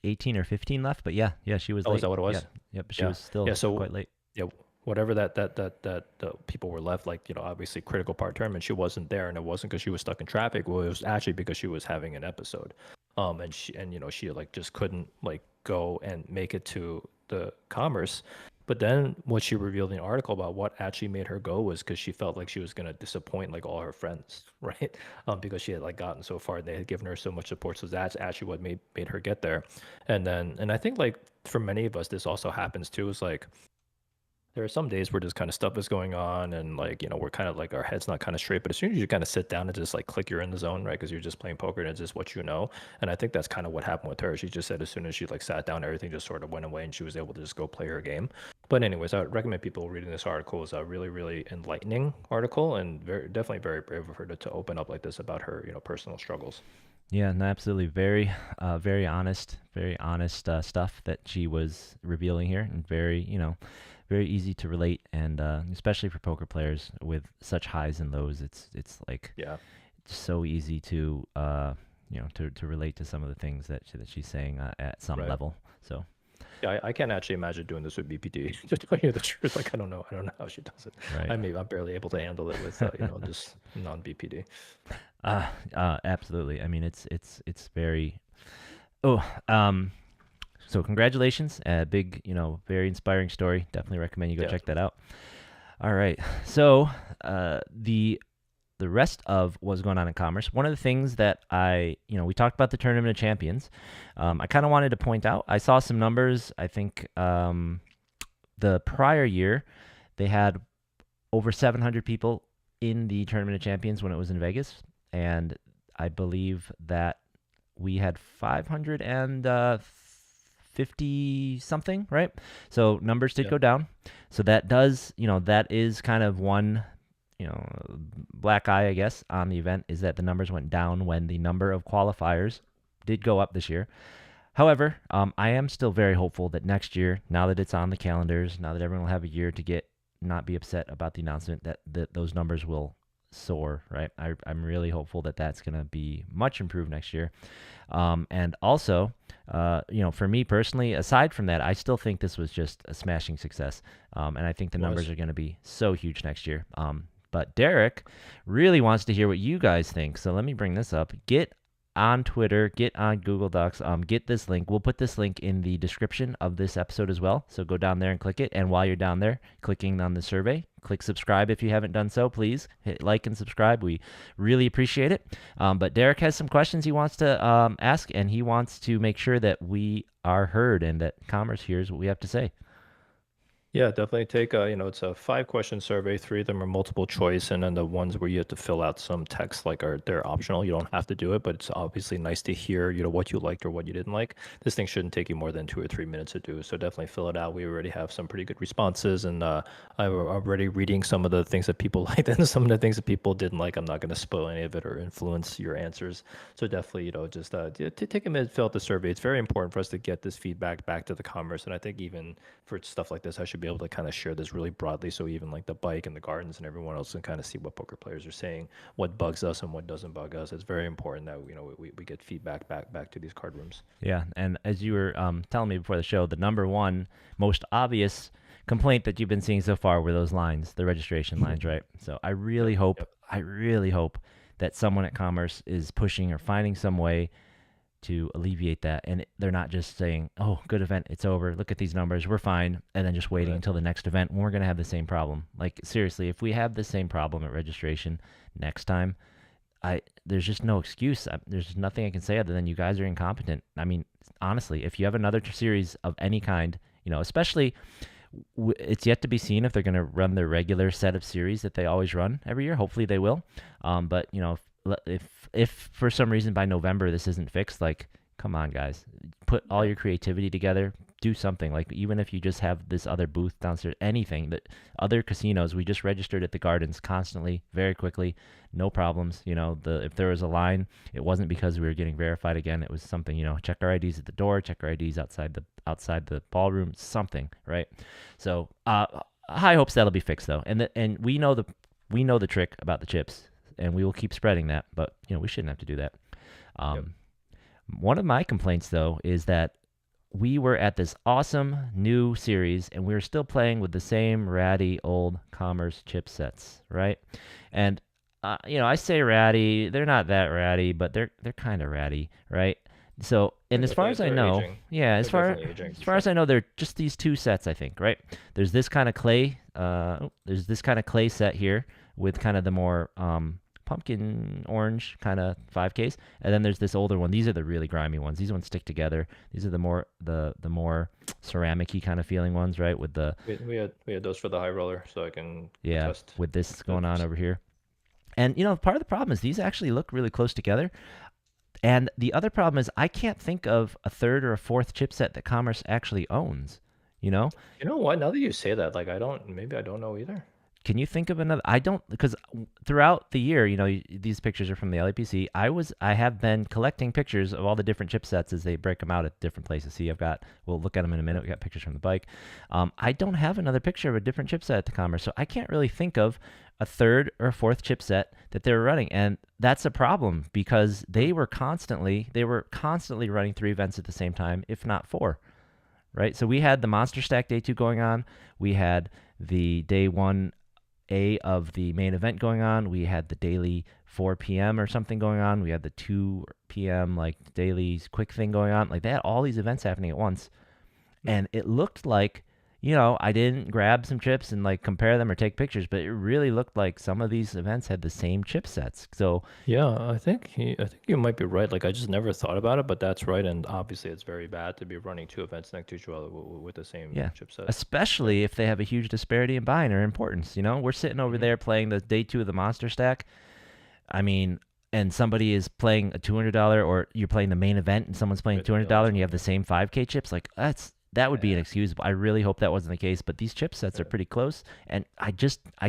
18 or 15 left, but yeah, she was oh, is late. that what it Yeah, was? yep, she Yeah, was still yeah. So quite late. yeah, whatever that the people were left like obviously critical part tournament, she wasn't there, and it wasn't because she was stuck in traffic. Well, it was actually because she was having an episode, and she like just couldn't like go and make it to the commerce. But then what she revealed in the article about what actually made her go was because she felt like she was gonna disappoint like all her friends, right? Because she had like gotten so far, and they had given her so much support. So that's actually what made her get there. And I think like for many of us, this also happens too. Is like there are some days where this kind of stuff is going on and like we're kind of like our head's not kind of straight, but as soon as you kind of sit down and just like click, you're in the zone, right? Because you're just playing poker and it's just what you know. And I think that's kind of what happened with her. She just said as soon as she like sat down, everything just sort of went away and she was able to just go play her game. But anyways, I would recommend people reading this article. It's a really, really enlightening article and definitely very brave of her to open up like this about her personal struggles. Yeah, no, absolutely. Very honest stuff that she was revealing here, and very easy to relate, and especially for poker players with such highs and lows, it's like Yeah. just so easy to to relate to some of the things that she's saying at some Right. level. So Yeah, I can't actually imagine doing this with BPD. To tell you the truth, like I don't know how she does it. right. I'm barely able to handle it with just non BPD. Absolutely. I mean, it's very. Oh, so congratulations, big, very inspiring story. Definitely recommend you go Yeah. check that out. All right. So the the rest of what's going on in Commerce, one of the things that we talked about the Tournament of Champions. I kind of wanted to point out, I saw some numbers. I think the prior year they had over 700 people in the Tournament of Champions when it was in Vegas, and I believe that we had 550 something, right? So numbers did go down. So that does, that is kind of one, black eye, I guess, on the event, is that the numbers went down when the number of qualifiers did go up this year. However, I am still very hopeful that next year, now that it's on the calendars, now that everyone will have a year to not be upset about the announcement, that those numbers will soar, right? I'm really hopeful that that's going to be much improved next year. And also, for me personally, aside from that, I still think this was just a smashing success. And I think the numbers are going to be so huge next year. But Derek really wants to hear what you guys think. So let me bring this up. Get on Twitter, get on Google Docs, get this link. We'll put this link in the description of this episode as well. So go down there and click it. And while you're down there, clicking on the survey, click subscribe if you haven't done so. Please hit like and subscribe. We really appreciate it. But Derek has some questions he wants to ask, and he wants to make sure that we are heard and that Commerce hears what we have to say. Yeah, definitely take it's a 5-question survey. 3 of them are multiple choice, and then the ones where you have to fill out some text, they're optional. You don't have to do it, but it's obviously nice to hear, what you liked or what you didn't like. This thing shouldn't take you more than 2 or 3 minutes to do, so definitely fill it out. We already have some pretty good responses, and I'm already reading some of the things that people liked and some of the things that people didn't like. I'm not going to spoil any of it or influence your answers. So definitely, just take a minute, fill out the survey. It's very important for us to get this feedback back to the Commerce, and I think even for stuff like this, I should be able to kind of share this really broadly, so even like the bike and the gardens and everyone else can kind of see what poker players are saying, what bugs us and what doesn't bug us. It's very important that we get feedback back to these card rooms. Yeah, and as you were telling me before the show, the number one most obvious complaint that you've been seeing so far were those lines, the registration lines, right? So I really hope that someone at Commerce is pushing or finding some way to alleviate that, and they're not just saying, oh, good event, it's over, look at these numbers, we're fine, and then just waiting until the next event when we're going to have the same problem. Like, seriously, if we have the same problem at registration next time, there's just no excuse. There's nothing I can say other than you guys are incompetent. I mean, honestly, if you have another series of any kind, especially it's yet to be seen if they're going to run their regular set of series that they always run every year. Hopefully they will. But if for some reason by November this isn't fixed, like, come on, guys, put all your creativity together, do something. Like, even if you just have this other booth downstairs, anything. That other casinos, we just registered at the Gardens constantly, very quickly, no problems. If there was a line, it wasn't because we were getting verified again. It was something, check our IDs at the door, check our IDs outside the ballroom, something, right? So high hopes that'll be fixed though, and we know the trick about the chips, and we will keep spreading that. But we shouldn't have to do that. One of my complaints though is that we were at this awesome new series and we were still playing with the same ratty old Commerce chipsets, right? And I say ratty, they're not that ratty, but they're kind of ratty, right? So, and as far as I know, as far as I know, they're just these 2 sets, I think, right? There's this kind of clay, set here with kind of the more pumpkin orange kind of 5Ks, and then there's this older one. These are the really grimy ones. These ones stick together. These are the more ceramic-y kind of feeling ones, right? With the we had those for the high roller, so I can attest with this going on over here. And part of the problem is these actually look really close together. And the other problem is I can't think of a 3rd or a 4th chipset that Commerce actually owns. You know what? Now that you say that, I don't know either. Can you think of another? I don't, because throughout the year, these pictures are from the LAPC. I have been collecting pictures of all the different chipsets as they break them out at different places. See, we'll look at them in a minute. We got pictures from the bike. I don't have another picture of a different chipset at the Commerce, so I can't really think of a 3rd or 4th chipset that they were running, and that's a problem because they were constantly running 3 events at the same time, if not 4. Right? So we had the Monster Stack Day 2 going on. We had the Day 1A of the main event going on. We had the daily 4 p.m. or something going on. We had the 2 p.m. daily quick thing going on. They had all these events happening at once. And it looked like, I didn't grab some chips and like compare them or take pictures, but it really looked like some of these events had the same chipsets. So Yeah, I think you might be right. Like I just never thought about it, but that's right. And obviously, it's very bad to be running two events next to each other with the same yeah, chipset. Yeah. especially if they have a huge disparity in buying or importance. We're sitting over Hmm. there playing the day two of the Monster Stack. I mean, and somebody is playing a $200, or you're playing the main event and someone's playing With the $200, dollars. and you have the Yeah. same 5K chips. Like that would be Yeah. inexcusable. I really hope that wasn't the case, but these chipsets are Yeah. pretty close, and I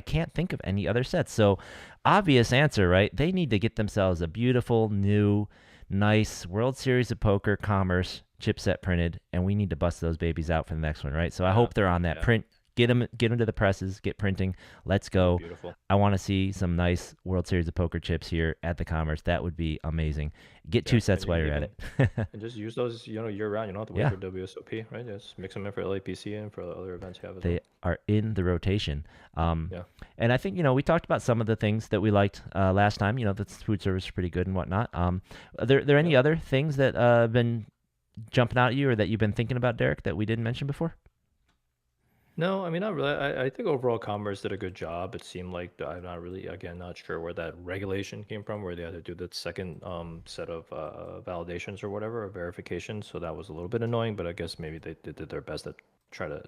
can't think of any other sets. So, obvious answer, right? They need to get themselves a beautiful new, nice World Series of Poker Commerce chipset printed, and we need to bust those babies out for the next one, right? So I Yeah. hope they're on that Yeah. print. Get them to the presses. Get printing. Let's That'd go. be beautiful. I want to see some nice World Series of Poker chips here at the Commerce. That would be amazing. Get Yeah, two and sets you while can you're at even it. and just use those, year round. You don't have to wait Yeah, for WSOP, right? Just mix them in for LAPC and for the other events you have as they well. are in the rotation. Um, Yeah. and I think, we talked about some of the things that we liked last time. The food service is pretty good and whatnot. Are there any Yep. other things that have been jumping out at you or that you've been thinking about, Derek, that we didn't mention before? No, I mean, not really. I think overall Commerce did a good job. It seemed like I'm not really, again, not sure where that regulation came from, where they had to do that second set of validations or whatever, or verifications. So that was a little bit annoying, but I guess maybe they did their best to try to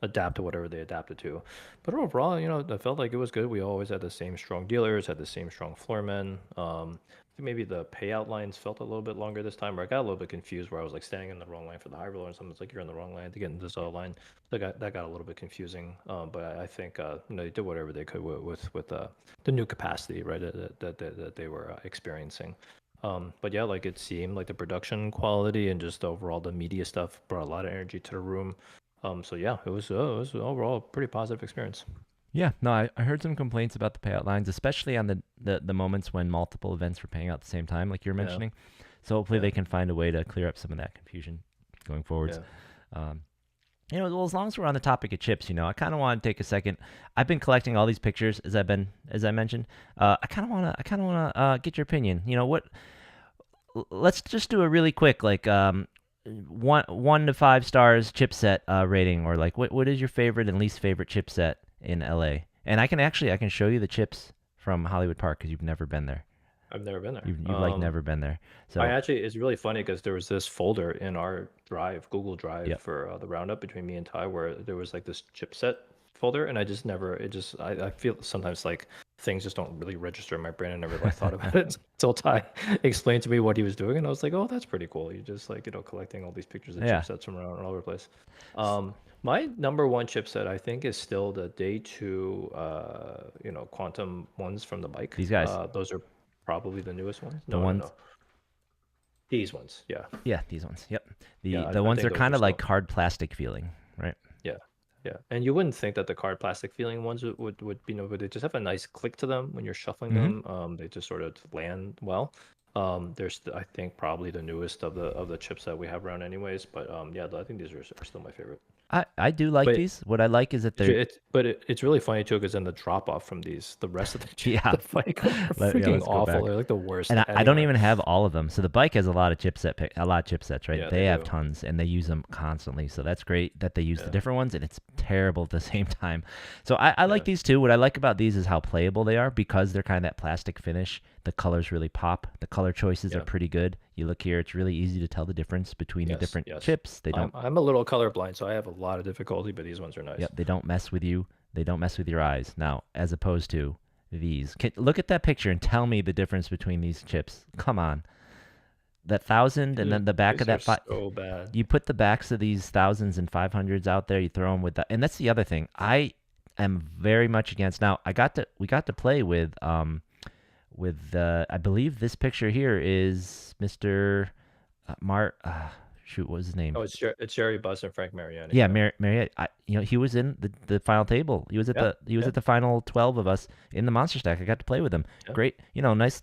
adapt to whatever they adapted to. But overall, I felt like it was good. We always had the same strong dealers, had the same strong floormen. I think maybe the payout lines felt a little bit longer this time, or I got a little bit confused where I was like standing in the wrong line for the high roller, and someone's like, "You're in the wrong line to get into this other line." That got a little bit confusing. But I think they did whatever they could with the new capacity, right, that they were experiencing. But yeah, like it seemed like the production quality and just overall the media stuff brought a lot of energy to the room. So yeah, it was overall a pretty positive experience. Yeah, no, I heard some complaints about the payout lines, especially on the moments when multiple events were paying out at the same time, like you're Yeah, mentioning. So hopefully yeah, they can find a way to clear up some of that confusion going forwards. yeah. Um, well, as long as we're on the topic of chips, I kind of want to take a second. I've been collecting all these pictures, as I mentioned. I kind of want to get your opinion. Let's just do a really quick, like, 1 to 5 stars chipset rating, or like, what is your favorite and least favorite chipset in LA? And I can show you the chips from Hollywood Park because you've never been there. I've never been there. You've like never been there. I So, actually, it's really funny because there was this folder in our drive, Google Drive yep. for the roundup between me and Ty, where there was like this chipset folder, and I just never, I feel sometimes like things just don't really register in my brain. I never like thought about it until Ty explained to me what he was doing, and I was like, oh, that's pretty cool. You just like, collecting all these pictures of Yeah. chipsets from around all over the place. My number one chipset, I think, is still the day two, quantum ones from the bike. These guys, Those are probably the newest ones. the No, no, ones. no. These ones, yeah. Yeah, these ones. Yep. Yeah, The I ones that think are those are kind of like still, hard plastic feeling, right? yeah, yeah. And you wouldn't think that the card plastic feeling ones would be no, but they just have a nice click to them when you're shuffling Mm-hmm. them. They just sort of land well. I think probably the newest of the chips that we have around anyways. But yeah, I think these are still my favorite. I do like But these. What I like is that they're it's really funny too because then the drop off from the rest of the yeah. the fight are freaking Let's go awful. back. They're like the worst And I don't anywhere. even have all of them. So the bike has a lot of a lot of chipsets, right? Yeah, they They have do. tons, and they use them constantly. So that's great that they use the Yeah, different ones, and it's terrible at the same time. So I like yeah, these too. What I like about these is how playable they are because they're kind of that plastic finish. The colors really pop. The color choices are yeah. pretty good. You look here; it's really easy to tell the difference between the Yes, different yes. chips. They don't. I'm a little colorblind, so I have a lot of difficulty, but these ones are nice. Yep, they don't mess with you. They don't mess with your eyes. Now, as opposed to these, look at that picture and tell me the difference between these chips. Come on. That thousand and These are, then the back of these are that five. so bad. You put the backs of these thousands and 500s out there. You throw them with that, and that's the other thing. I am very much against. Now, we got to play with I believe this picture here is Mr. Mart. Shoot, what was his name? Oh, it's Jerry Buss and Frank Mariani. Yeah, Yeah, Marriott. He was in the final table. He was at yeah, the yeah, final 12 of us in the monster stack. I got to play with him. yeah. Great, nice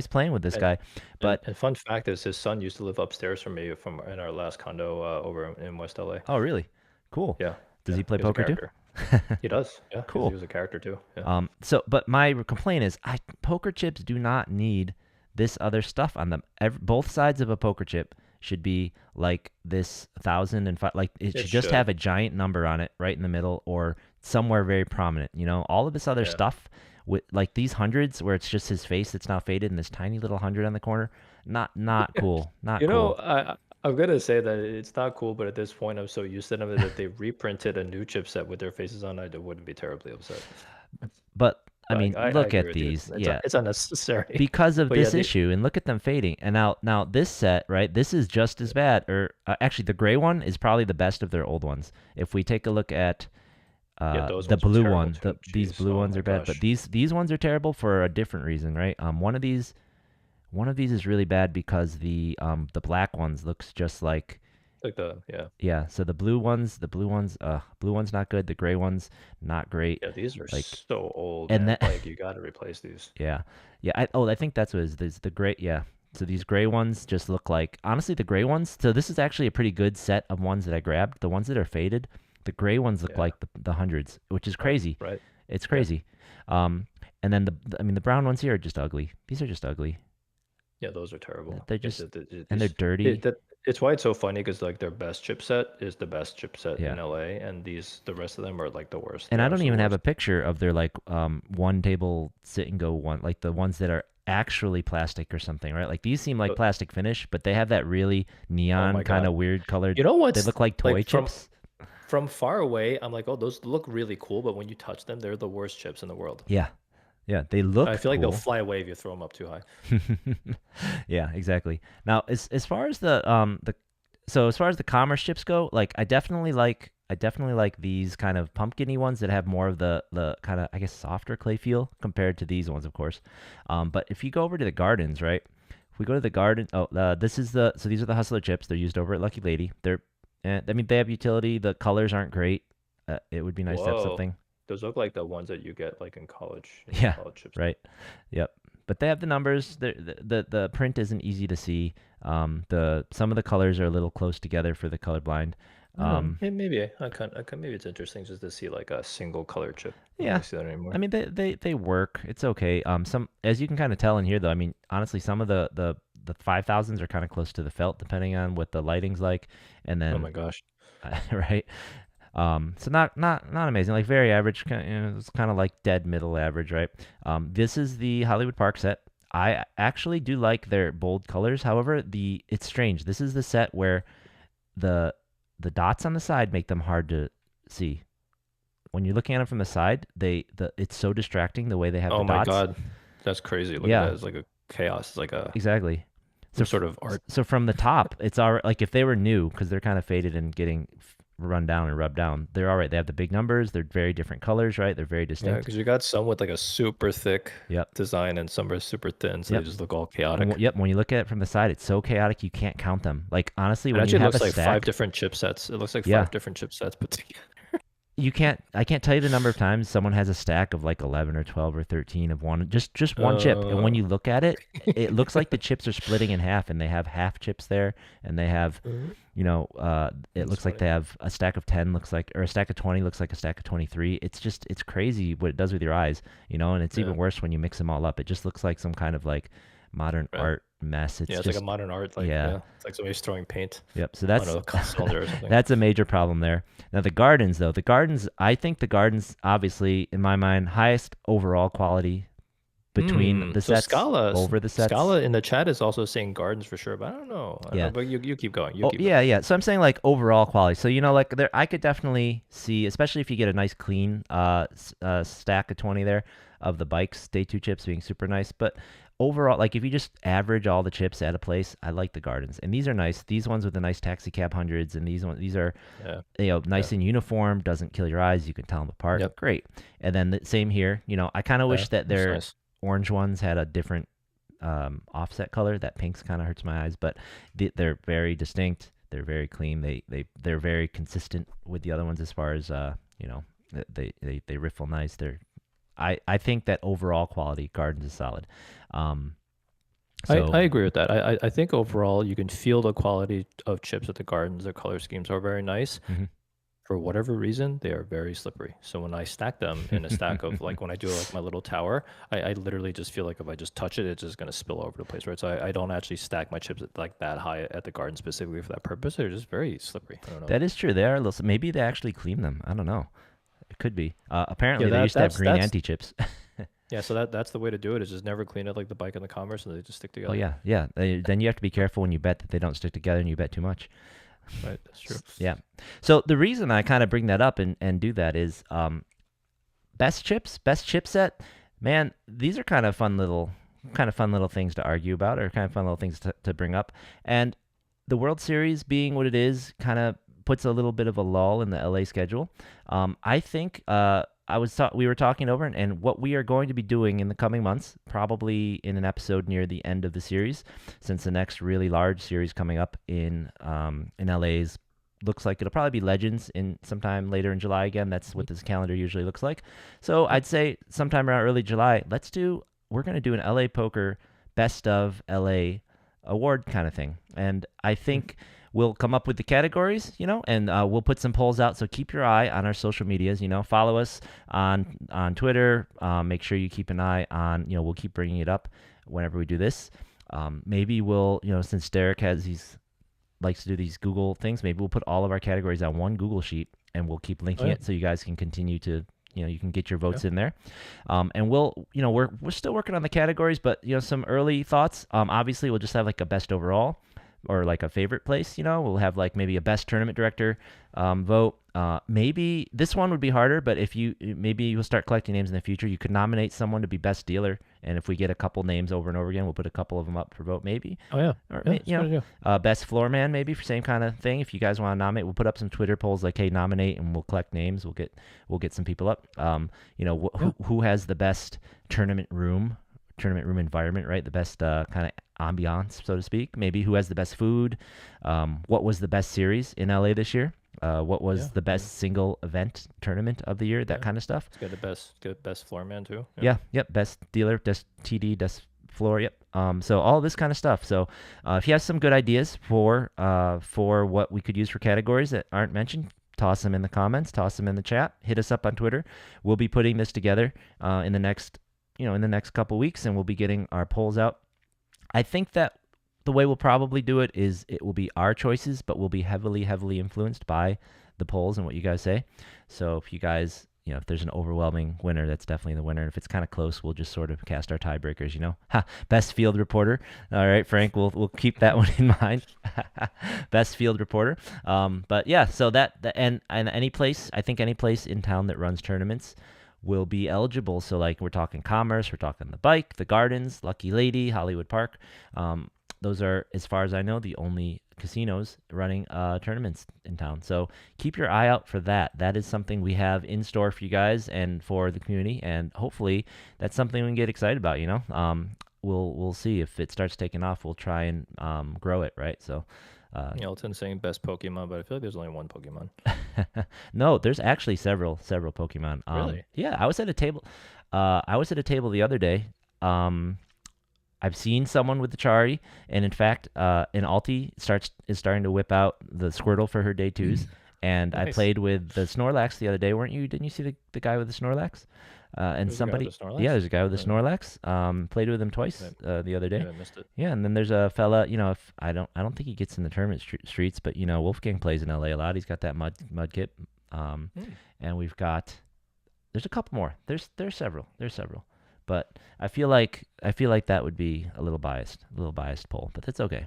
playing with this And, guy. But and fun fact is his son used to live upstairs from me from in our last condo over in West LA. oh, really? Cool. Yeah, Does yeah. he play He was a poker too? character. He does. Yeah, he Cool. was a character too. Yeah. But my complaint is, poker chips do not need this other stuff on them. Both sides of a poker chip should be like this 1,005. Like it It should just have should. a giant number on it right in the middle or somewhere very prominent. All of this other Yeah. stuff with like these hundreds where it's just his face that's now faded and this tiny little hundred on the corner. Not cool. Not You know, cool. I'm gonna say that it's not cool, but at this point, I'm so used to them that if they reprinted a new chipset with their faces on, I wouldn't be terribly upset. But I Like mean, I look agree at with you. these. Yeah, It's unnecessary. because of But yeah, this the issue and look at them fading. And now this set, right? This is just as bad or actually the gray one is probably the best of their old ones. If we take a look at yeah, those the ones are blue terrible one, too. these Jeez. blue Oh ones my are bad, but gosh. these ones are terrible for a different reason, right? One of these is really bad because the black ones looks just like, Like the yeah. yeah. So blue ones not good. The gray ones not great. Yeah, these are Like, so old, and man. that Like you got to replace these. yeah, yeah. I think that's what it is. There's the gray, yeah. So these gray ones just look like, honestly, the gray ones. So this is actually a pretty good set of ones that I grabbed. The ones that are faded, the gray ones look Yeah. like the hundreds, which is Right. crazy. Right. It's Yeah. crazy. And then I mean, the brown ones here are just ugly. These are just ugly. Yeah, those are terrible. They're It's just, and they're it's dirty. it's why it's so funny because like their best chipset is the best chipset Yeah. in LA, and the rest of them are like the worst, And the I don't absolute even have a worst. picture of their like one table sit and go one, like the ones that are actually plastic or something, right? Like these seem like But plastic finish, but they have that really oh neon my kind God, of weird colored. you know They what's look like like toy chips. from far away, I'm like, oh, those look really cool, but when you touch them, they're the worst chips in the world. Yeah. Yeah, they I look feel like they'll cool. fly away if you throw them up too high. Yeah, exactly. Now, as far as as far as the commerce chips go, like I definitely like these kind of pumpkiny ones that have more of the kind of, I guess, softer clay feel compared to these ones, of course. But if you go over to the gardens, right? If we go to the garden, this is so these are the Hustler chips. They're used over at Lucky Lady. I mean, they have utility. The colors aren't great. It would be nice to have Whoa, something. those look like the ones that you get like in college, Yeah, college chips. right. Yep. But they have the numbers. The print isn't easy to see. The some of the colors are a little close together for the colorblind. Um, Maybe maybe it's interesting just to see like a single color chip. I don't yeah. really see that I anymore. mean, they work. It's okay. Some, as you can kind of tell in here, though. I mean, honestly, some of the 5,000s are kind of close to the felt, depending on what the lighting's like, and Oh then my gosh. right. So not amazing, like very average. It's kind of like dead middle average, right? This is the Hollywood Park set. I actually do like their bold colors. However, it's strange. This is the set where the the dots on the side make them hard to see. When you're looking at them from the side, it's so distracting the way they have the Oh my dots. God. That's crazy. Look at that. Yeah, It's like a chaos. It's like a exactly. So some sort of art. so from the top, it's all right. Like if they were new, because they're kind of faded and getting run down and rubbed down, they're all right. They have the big numbers. They're very different colors, right? They're very Yeah, distinct. because you got some with like a super thick Yep. design and some are super thin, so they Yep. just look all And chaotic. yep, when you look at it from the side, it's so chaotic you can't count them. Like honestly, It when you actually have a looks like five stack, different chipsets. It looks like yeah, five different chipsets put together. I can't tell you the number of times someone has a stack of like 11 or 12 or 13 of one, just one chip. And when Uh, you look at it, it looks like the chips are splitting in half and they have half chips there and they have, it that's looks like funny. they have a stack of 10 looks like, or a stack of 20 looks like a stack of 23. It's crazy what it does with your eyes, and it's Yeah, even worse when you mix them all up. It just looks like some kind of like modern right. art mess. Yeah, It's it's like a just, modern art, like yeah. yeah, it's like somebody's throwing paint Yep. So on that's a cylinder or something. that's a major problem there. Now the gardens though, I think the gardens obviously in my mind highest overall quality between the So sets over the sets. Scala in the chat is also saying gardens for sure, but I don't know. Yeah. But you keep going. You Oh keep going. yeah, yeah. So I'm saying like overall quality. So like there, I could definitely see, especially if you get a nice clean stack of 20 there of the bikes, day two chips being super nice. But overall, like if you just average all the chips at a place, I like the gardens, and these are nice. These ones with the nice taxi cab hundreds, and these are Yeah. nice Yeah. and uniform. Doesn't kill your eyes. You can tell them apart. Yep. Great. And then the same here. I kind of Yeah. wish that That's their nice. orange ones had a different offset color. That pink's kind of hurts my eyes, but they're very distinct. They're very clean. They're very consistent with the other ones as far as they riffle nice. I think that overall quality Gardens is solid. Um, I so agree with that. I think overall you can feel the quality of chips at the gardens. The color schemes are very nice. mhm. for whatever reason, they are very slippery. So when I stack them in a stack of like when I do like my little tower, I literally just feel like if I just touch it, it's just gonna spill over the place, right? So I don't actually stack my chips like that high at the garden specifically for that purpose. They're just very slippery. I don't know. That is true. They are a little. Maybe they actually clean them. I don't know. It could be. Yeah, Apparently, they used to have green that's anti-chips. yeah. So that's the way to do it. Is just never clean it like the bike and the Commerce, and they just stick Oh together. yeah, yeah. Then you have to be careful when you bet that they don't stick together and you bet too much. Right. That's true. Yeah. So the reason I kind of bring that up and do that is best chips, best chipset. Man, these are kind of fun little things to argue about, or kind of fun little things to bring up. And the World Series being what it is, kind of puts a little bit of a lull in the LA schedule. I think we were talking over, and what we are going to be doing in the coming months, probably in an episode near the end of the series, since the next really large series coming up in LA's looks like it'll probably be Legends in sometime later in July again. That's what this calendar usually looks like. So I'd say sometime around early July, we're going to do an LA Poker Best of LA award kind of thing. And I think we'll come up with the categories, and we'll put some polls out. So keep your eye on our social medias, follow us on Twitter. Make sure you keep an eye on, we'll keep bringing it up whenever we do this. Maybe we'll, since Derek likes to do these Google things, maybe we'll put all of our categories on one Google sheet and we'll keep linking it so you guys can continue to, you can get your votes in there. And we're still working on the categories, but some early thoughts. Obviously we'll just have like a best overall or like a favorite place, we'll have like maybe a best tournament director vote. Maybe this one would be harder, but maybe you'll start collecting names in the future. You could nominate someone to be best dealer, and if we get a couple names over and over again, we'll put a couple of them up for vote, maybe. Oh yeah. Or best floor man, maybe, for same kind of thing. If you guys want to nominate, we'll put up some Twitter polls like, hey, nominate, and we'll collect names. We'll get some people up. Who has the best tournament room environment, right? The best kind of ambiance, so to speak. Maybe who has the best food. What was the best series in LA this year? What was the best single event tournament of the year? That kind of stuff. It's got the best floor man too. Yep. Best dealer, best TD, best floor. Yep. So all this kind of stuff. So if you have some good ideas for what we could use for categories that aren't mentioned, toss them in the comments, toss them in the chat, hit us up on Twitter. We'll be putting this together in the next couple weeks, and we'll be getting our polls out. I think that the way we'll probably do it is it will be our choices, but we'll be heavily, heavily influenced by the polls and what you guys say. So if you guys, if there's an overwhelming winner, that's definitely the winner. And if it's kind of close, we'll just sort of cast our tiebreakers, Best field reporter. All right, Frank, we'll keep that one in mind. Best field reporter. But yeah, so and any place in town that runs tournaments will be eligible. So like we're talking Commerce, we're talking the Bike, the Gardens, Lucky Lady, Hollywood Park. Those are, as far as I know, the only casinos running tournaments in town. So keep your eye out for that. That is something we have in store for you guys and for the community, and hopefully that's something we can get excited about. We'll see if it starts taking off. We'll try and grow it, right? So. Elton's saying best Pokemon, but I feel like there's only one Pokemon. No, there's actually several Pokemon. Really? Yeah, I was at a table. The other day. I've seen someone with the Chari, and in fact, an Alti is starting to whip out the Squirtle for her day twos. And nice. I played with the Snorlax the other day, weren't you? Didn't you see the guy with the Snorlax? And there's somebody, there's a guy with the Snorlax. Played with him twice the other day. I missed it. Yeah, and then there's a fella. If I don't think he gets in the tournament streets, but Wolfgang plays in LA a lot. He's got that mud kit. And there's a couple more. There's several. But I feel like that would be a little biased poll, but that's okay.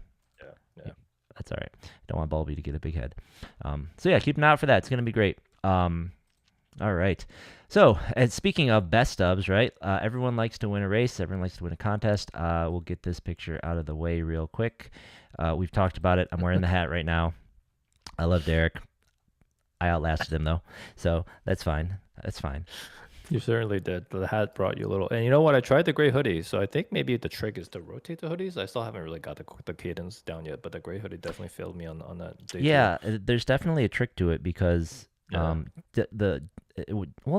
Yeah. That's all right. Don't want Bulby to get a big head. So yeah, keep an eye out for that. It's gonna be great. All right. So, and speaking of best ofs, right? Everyone likes to win a race. Everyone likes to win a contest. We'll get this picture out of the way real quick. We've talked about it. I'm wearing the hat right now. I love Derek. I outlasted him though, so that's fine. You certainly did. The hat brought you a little. And you know what? I tried the gray hoodie, so I think maybe the trick is to rotate the hoodies. I still haven't really got the cadence down yet, but the gray hoodie definitely failed me on that day. Yeah, there's definitely a trick to it because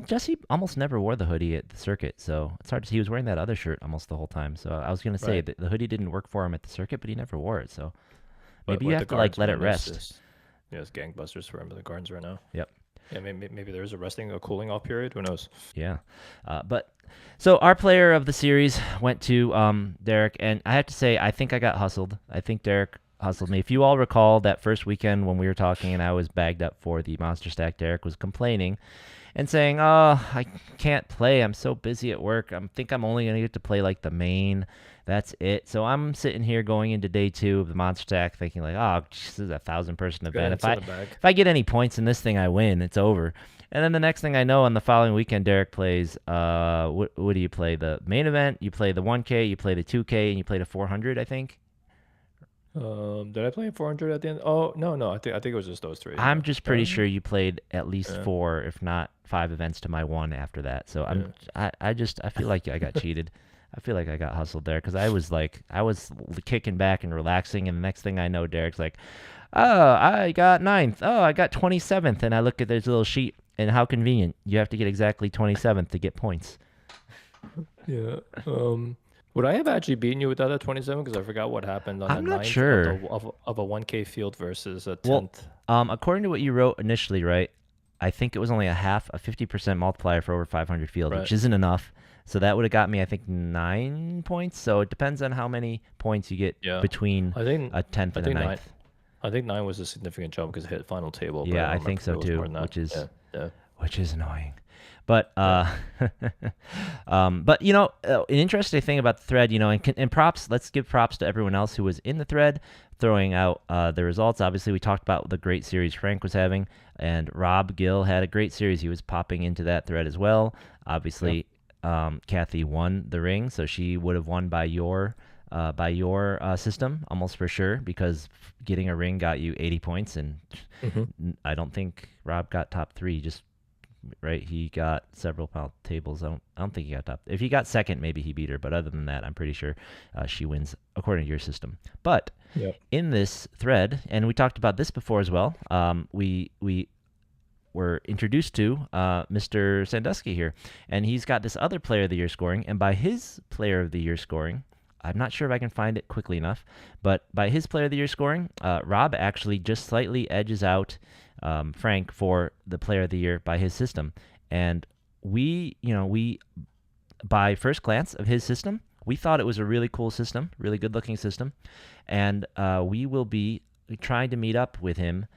Jesse almost never wore the hoodie at the circuit, so it's hard to see. He was wearing that other shirt almost the whole time. So I was gonna say that the hoodie didn't work for him at the circuit, but he never wore it. So maybe you have to let it rest. It's gangbusters for him in the Gardens right now. Yep. Yeah, maybe there's a cooling off period. Who knows? Yeah. But so our player of the series went to Derek, and I have to say, I think I got hustled. I think Derek hustled me. If you all recall that first weekend when we were talking and I was bagged up for the Monster Stack, Derek was complaining and saying, "Oh, I can't play. I'm so busy at work. I think I'm only gonna get to play like the main. That's it." So I'm sitting here going into day 2 of the Monster Stack, thinking like, "Oh, this is a 1,000-person Good, event. If it's I in the bag. if I get any points in this thing, I win. It's over." And then the next thing I know, on the following weekend, Derek plays. What do you play? The main event. You play the 1K. You play the 2K, and you play the 400. I think. Did I play 400 at the end? Oh, no. I think it was just those three. I'm Yeah. just pretty sure you played at least Yeah. 4, if not 5 events to my 1 after that. So Yeah. I feel like I got cheated. I feel like I got hustled there because I was kicking back and relaxing, and the next thing I know, Derek's like, "Oh, I got ninth. Oh, I got 27th," and I look at this little sheet, and how convenient. You have to get exactly 27th to get points. Yeah. Would I have actually beaten you without that 27? Because I forgot what happened on the I'm not ninth of the sure. of a 1K field versus a Well, 10th. according to what you wrote initially, right? I think it was only a 50% multiplier for over 500 field, Right. which isn't enough. So that would have got me, I think, 9 points. So it depends on how many points you get Yeah. between I think a tenth I and a think nine. ninth. I think 9 was a significant jump because it hit final table, but I Yeah, don't I remember think if so it was more too, than that. Yeah. Yeah. which is annoying. But Yeah. but an interesting thing about the thread, and props. Let's give props to everyone else who was in the thread, throwing out the results. Obviously, we talked about the great series Frank was having, and Rob Gill had a great series. He was popping into that thread as well. Yeah. Obviously, Kathy won the ring, so she would have won by your system almost for sure, because getting a ring got you 80 points, and Hmm. I don't think Rob got top 3. Just right, he got several tables. I don't think he got top. If he got second, maybe he beat her. But other than that, I'm pretty sure she wins according to your system. But Yeah. in this thread, and we talked about this before as well. We were introduced to Mr. Sandusky here, and he's got this other Player of the Year scoring. And by his Player of the Year scoring, I'm not sure if I can find it quickly enough, but by his Player of the Year scoring, Rob actually just slightly edges out Frank for the Player of the Year by his system. And we by first glance of his system, we thought it was a really cool system, really good looking system, and we will be trying to meet up with him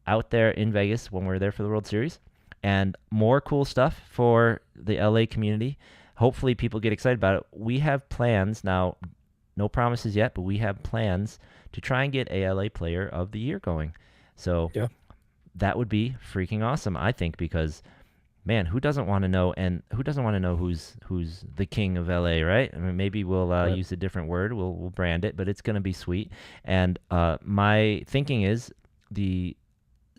out there in Vegas when we're there for the World Series, and more cool stuff for the LA community. Hopefully, people get excited about it. We have plans now, no promises yet, but we have plans to try and get a LA Player of the Year going. So Yeah. that would be freaking awesome, I think, because man, who doesn't want to know, and who doesn't want to know who's the king of LA, right? I mean, maybe we'll Right. use a different word, we'll brand it, but it's gonna be sweet. And my thinking is the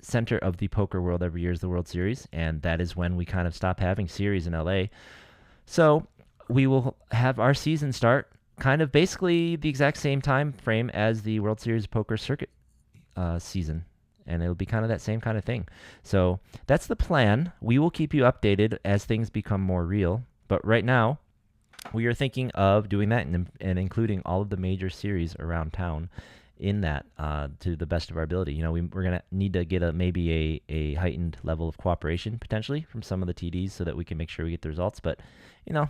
center of the poker world every year is the World Series, and that is when we kind of stop having series in LA. So we will have our season start kind of basically the exact same time frame as the World Series poker circuit season, and it'll be kind of that same kind of thing. So that's the plan. We will keep you updated as things become more real. But right now, we are thinking of doing that and including all of the major series around town in that to the best of our ability. We're going to need to get maybe a heightened level of cooperation potentially from some of the TDs so that we can make sure we get the results. But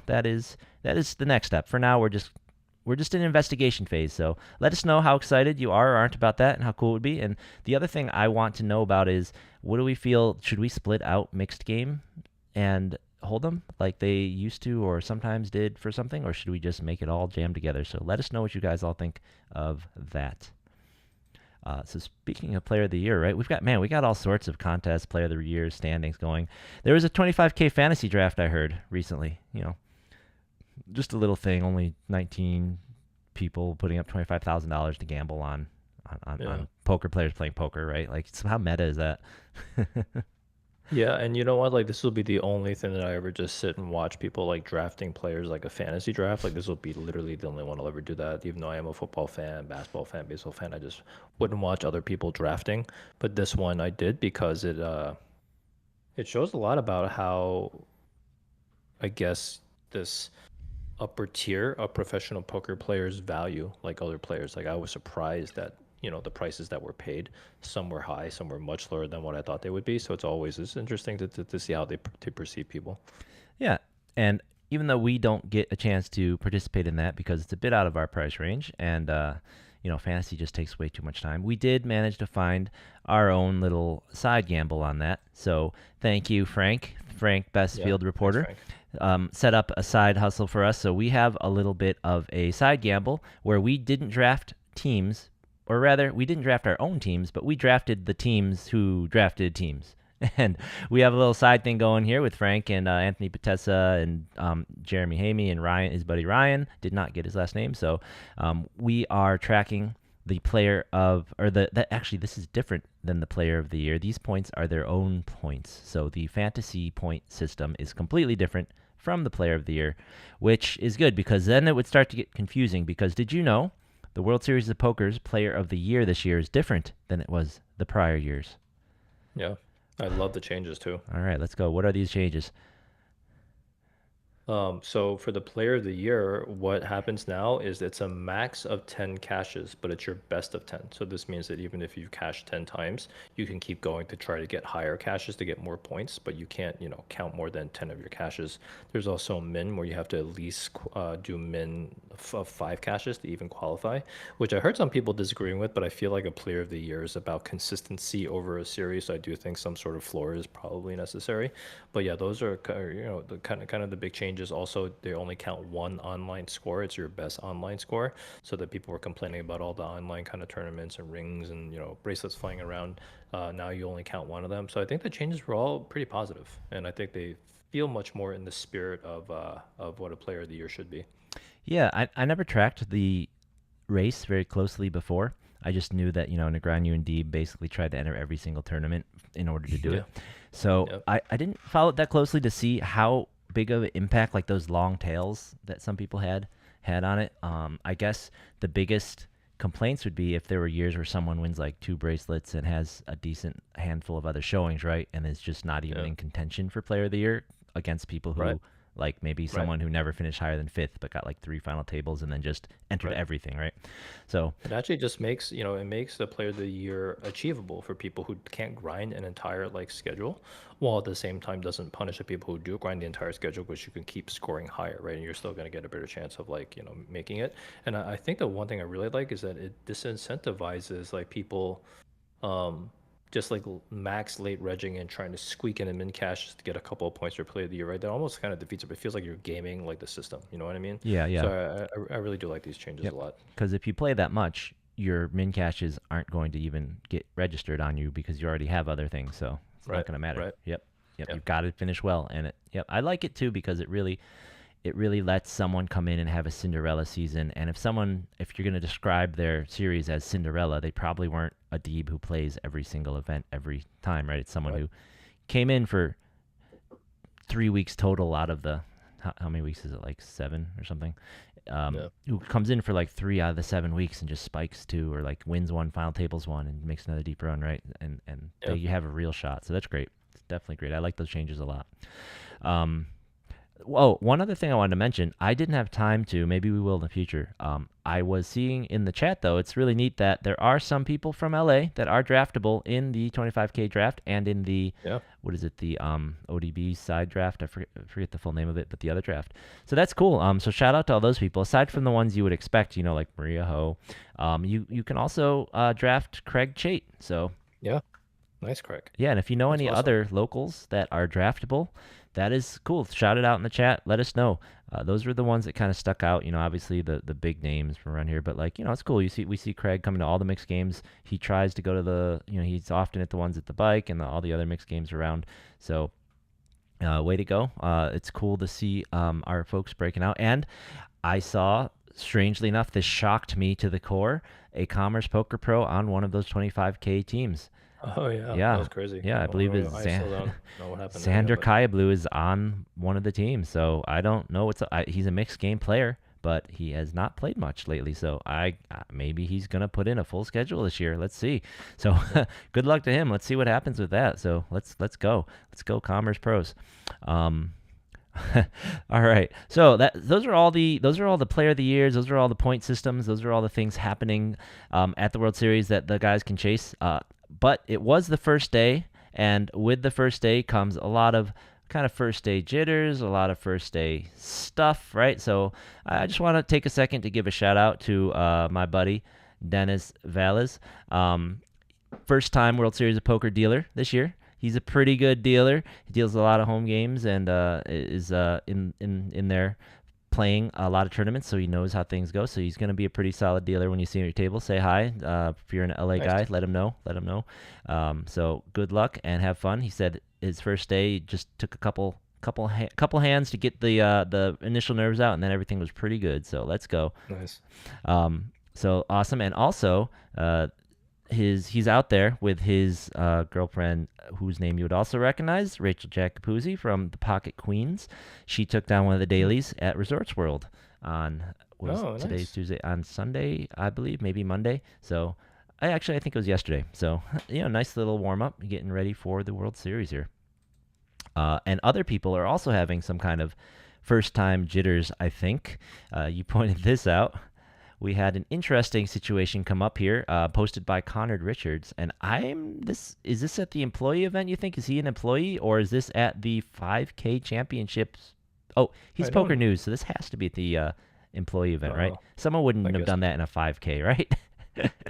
that is the next step. For now, we're just in investigation phase. So let us know how excited you are or aren't about that and how cool it would be. And the other thing I want to know about is, what do we feel? Should we split out mixed game and hold them like they used to or sometimes did for something, or should we just make it all jam together? So let us know what you guys all think of that. So speaking of Player of the Year, right? We got all sorts of contests, Player of the Year standings going. There was a 25K fantasy draft I heard recently. Just a little thing, only 19 people putting up $25,000 to gamble Yeah. on poker players playing poker, right? Like, how meta is that? Yeah, and you know what? Like this will be the only thing that I ever just sit and watch people like drafting players like a fantasy draft. Like this will be literally the only one I'll ever do that. Even though I am a football fan, basketball fan, baseball fan, I just wouldn't watch other people drafting. But this one I did because it shows a lot about how I guess this upper tier of professional poker players value like other players. Like I was surprised that the prices that were paid. Some were high, some were much lower than what I thought they would be. So it's interesting to see how they perceive people. Yeah, and even though we don't get a chance to participate in that because it's a bit out of our price range, and fantasy just takes way too much time, we did manage to find our own little side gamble on that. So thank you, Frank. Frank, best Yeah, field thanks, reporter, Frank. set up a side hustle for us. So we have a little bit of a side gamble where we didn't draft teams, or rather, we didn't draft our own teams, but we drafted the teams who drafted teams. And we have a little side thing going here with Frank and Anthony Patessa and Jeremy Hamey and Ryan, his buddy Ryan. Did not get his last name. So we are tracking the player of, or actually, this is different than the player of the year. These points are their own points. So the fantasy point system is completely different from the player of the year, which is good because then it would start to get confusing. Because did you know the World Series of Poker's player of the year this year is different than it was the prior years? Yeah, I love the changes too. All right, let's go. What are these changes? So for the player of the year, what happens now is it's a max of 10 caches, but it's your best of 10. So this means that even if you cash 10 times, you can keep going to try to get higher caches to get more points, but you can't, count more than 10 of your caches. There's also a min where you have to at least do min of 5 caches to even qualify, which I heard some people disagreeing with, but I feel like a player of the year is about consistency over a series. So I do think some sort of floor is probably necessary. But yeah, those are the kind of the big changes. Also, they only count one online score. It's your best online score, so that people were complaining about all the online kind of tournaments and rings and bracelets flying around. Now you only count one of them. So I think the changes were all pretty positive, and I think they feel much more in the spirit of what a player of the year should be. Yeah, I never tracked the race very closely before. I just knew that, Negreanu and Deeb basically tried to enter every single tournament in order to do Yeah. it. So Yep. I didn't follow it that closely to see how big of an impact like those long tails that some people had on it. I guess the biggest complaints would be if there were years where someone wins like 2 bracelets and has a decent handful of other showings, right? And is just not even Yeah. in contention for player of the year against people who Right. like maybe Right. someone who never finished higher than fifth but got like 3 final tables and then just entered Right. everything, right? So It actually just makes, it makes the player of the year achievable for people who can't grind an entire like schedule, while at the same time doesn't punish the people who do grind the entire schedule, because you can keep scoring higher, right? And you're still going to get a better chance of like, making it. And I think the one thing I really like is that it disincentivizes like people um, just like max late regging and trying to squeak in a min cash just to get a couple of points for play of the year, right? That almost kind of defeats it. It feels like you're gaming like the system. You know what I mean? yeah, So yeah. I really do like these changes Yep. a lot. Because if you play that much, your min caches aren't going to even get registered on you because you already have other things. So it's not Right. going to matter. Right. Yep. Yep. Yeah. You've got to finish well. And yep. I like it too because it really lets someone come in and have a Cinderella season. And if you're going to describe their series as Cinderella, they probably weren't a Deeb who plays every single event every time, right? It's someone Right. who came in for 3 weeks total out of the, how many weeks is it? Like 7 or something? Yeah. Who comes in for like 3 out of the 7 weeks and just spikes 2 or like wins 1, final tables 1 and makes another deep run, right? And Yeah. they have a real shot. So that's great. It's definitely great. I like those changes a lot. Um, Whoa, one other thing I wanted to mention. I didn't have time to. Maybe we will in the future. I was seeing in the chat, though, it's really neat that there are some people from LA that are draftable in the 25K draft and in the, Yeah. what is it, the ODB side draft. I forget the full name of it, but the other draft. So that's cool. So shout out to all those people. Aside from the ones you would expect, like Maria Ho, you can also draft Craig Chait. So Yeah. Nice, Craig. yeah, and if you know That's any awesome. other locals that are draftable, that is cool. Shout it out in the chat. Let us know. Those were the ones that kind of stuck out. Obviously the big names from around here, but like it's cool. We see Craig coming to all the mixed games. He tries to go to he's often at the ones at the bike and all the other mixed games around. So way to go. It's cool to see our folks breaking out. And I saw, strangely enough, this shocked me to the core, a Commerce Poker Pro on one of those 25K teams. Oh yeah. That Yeah, was crazy. yeah, I believe it's I still don't know what happened there, Xander but Kayablu is on one of the teams, so I don't know he's a mixed game player, but he has not played much lately. So maybe he's gonna put in a full schedule this year. Let's see. So good luck to him. Let's see what happens with that. So let's go. Let's go Commerce Pros. Um, All right. So those are all the player of the years. Those are all the point systems. Those are all the things happening at the World Series that the guys can chase. But it was the first day, and with the first day comes a lot of kind of first day jitters, a lot of first day stuff, right? So I just want to take a second to give a shout out to my buddy Dennis Valles. First time World Series of Poker dealer this year. He's a pretty good dealer. He deals a lot of home games and is in there playing a lot of tournaments, so he knows how things go. So he's going to be a pretty solid dealer when you see him at your table. Say hi. If you're an LA Nice. guy, let him know. Let him know. So good luck and have fun. He said his first day just took a couple hands to get the initial nerves out, and then everything was pretty good. So let's go. Nice. So awesome, and also he's out there with his girlfriend, whose name you would also recognize, Rachel Jacopuzzi from the Pocket Queens. She took down one of the dailies at Resorts World on Oh, today's nice. Tuesday, on Sunday, I believe, maybe Monday. So I think it was yesterday. So nice little warm up, getting ready for the World Series here. And other people are also having some kind of first time jitters, I think. You pointed this out. We had an interesting situation come up here, posted by Conard Richards, and is this at the employee event? You think, is he an employee, or is this at the 5K championships? Oh, he's I Poker don't. News, so this has to be at the employee event, right? Oh, Someone I wouldn't have guess. done that in a 5K, right?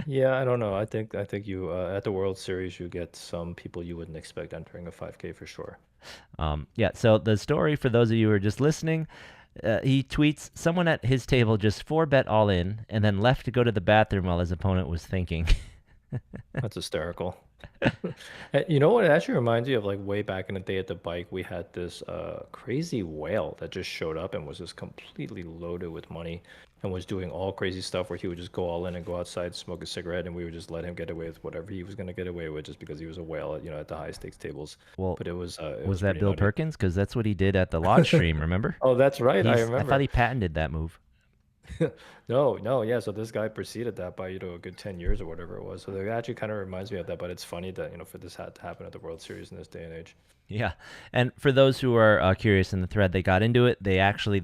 Yeah, I don't know. I think you at the World Series you get some people you wouldn't expect entering a 5K for sure. Yeah, so the story, for those of you who are just listening, he tweets, someone at his table just 4-bet all in and then left to go to the bathroom while his opponent was thinking. That's hysterical. You know what? It actually reminds me of like way back in the day at the bike, we had this crazy whale that just showed up and was just completely loaded with money and was doing all crazy stuff where he would just go all in and go outside, smoke a cigarette, and we would just let him get away with whatever he was going to get away with just because he was a whale at the high stakes tables. Well, But it was was that pretty Bill nutty. Perkins? Because that's what he did at the lodge stream, remember? Oh, that's right. I I thought remember. he patented that move. No, no, yeah. So this guy preceded that by, a good 10 years or whatever it was. So it actually kind of reminds me of that, but it's funny that, for this had to happen at the World Series in this day and age. Yeah, and for those who are curious in the thread, they got into it. They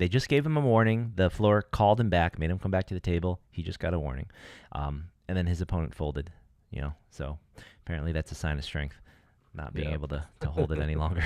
just gave him a warning. The floor called him back, made him come back to the table. He just got a warning, and then his opponent folded. So apparently that's a sign of strength, not being Yeah. able to hold it any longer.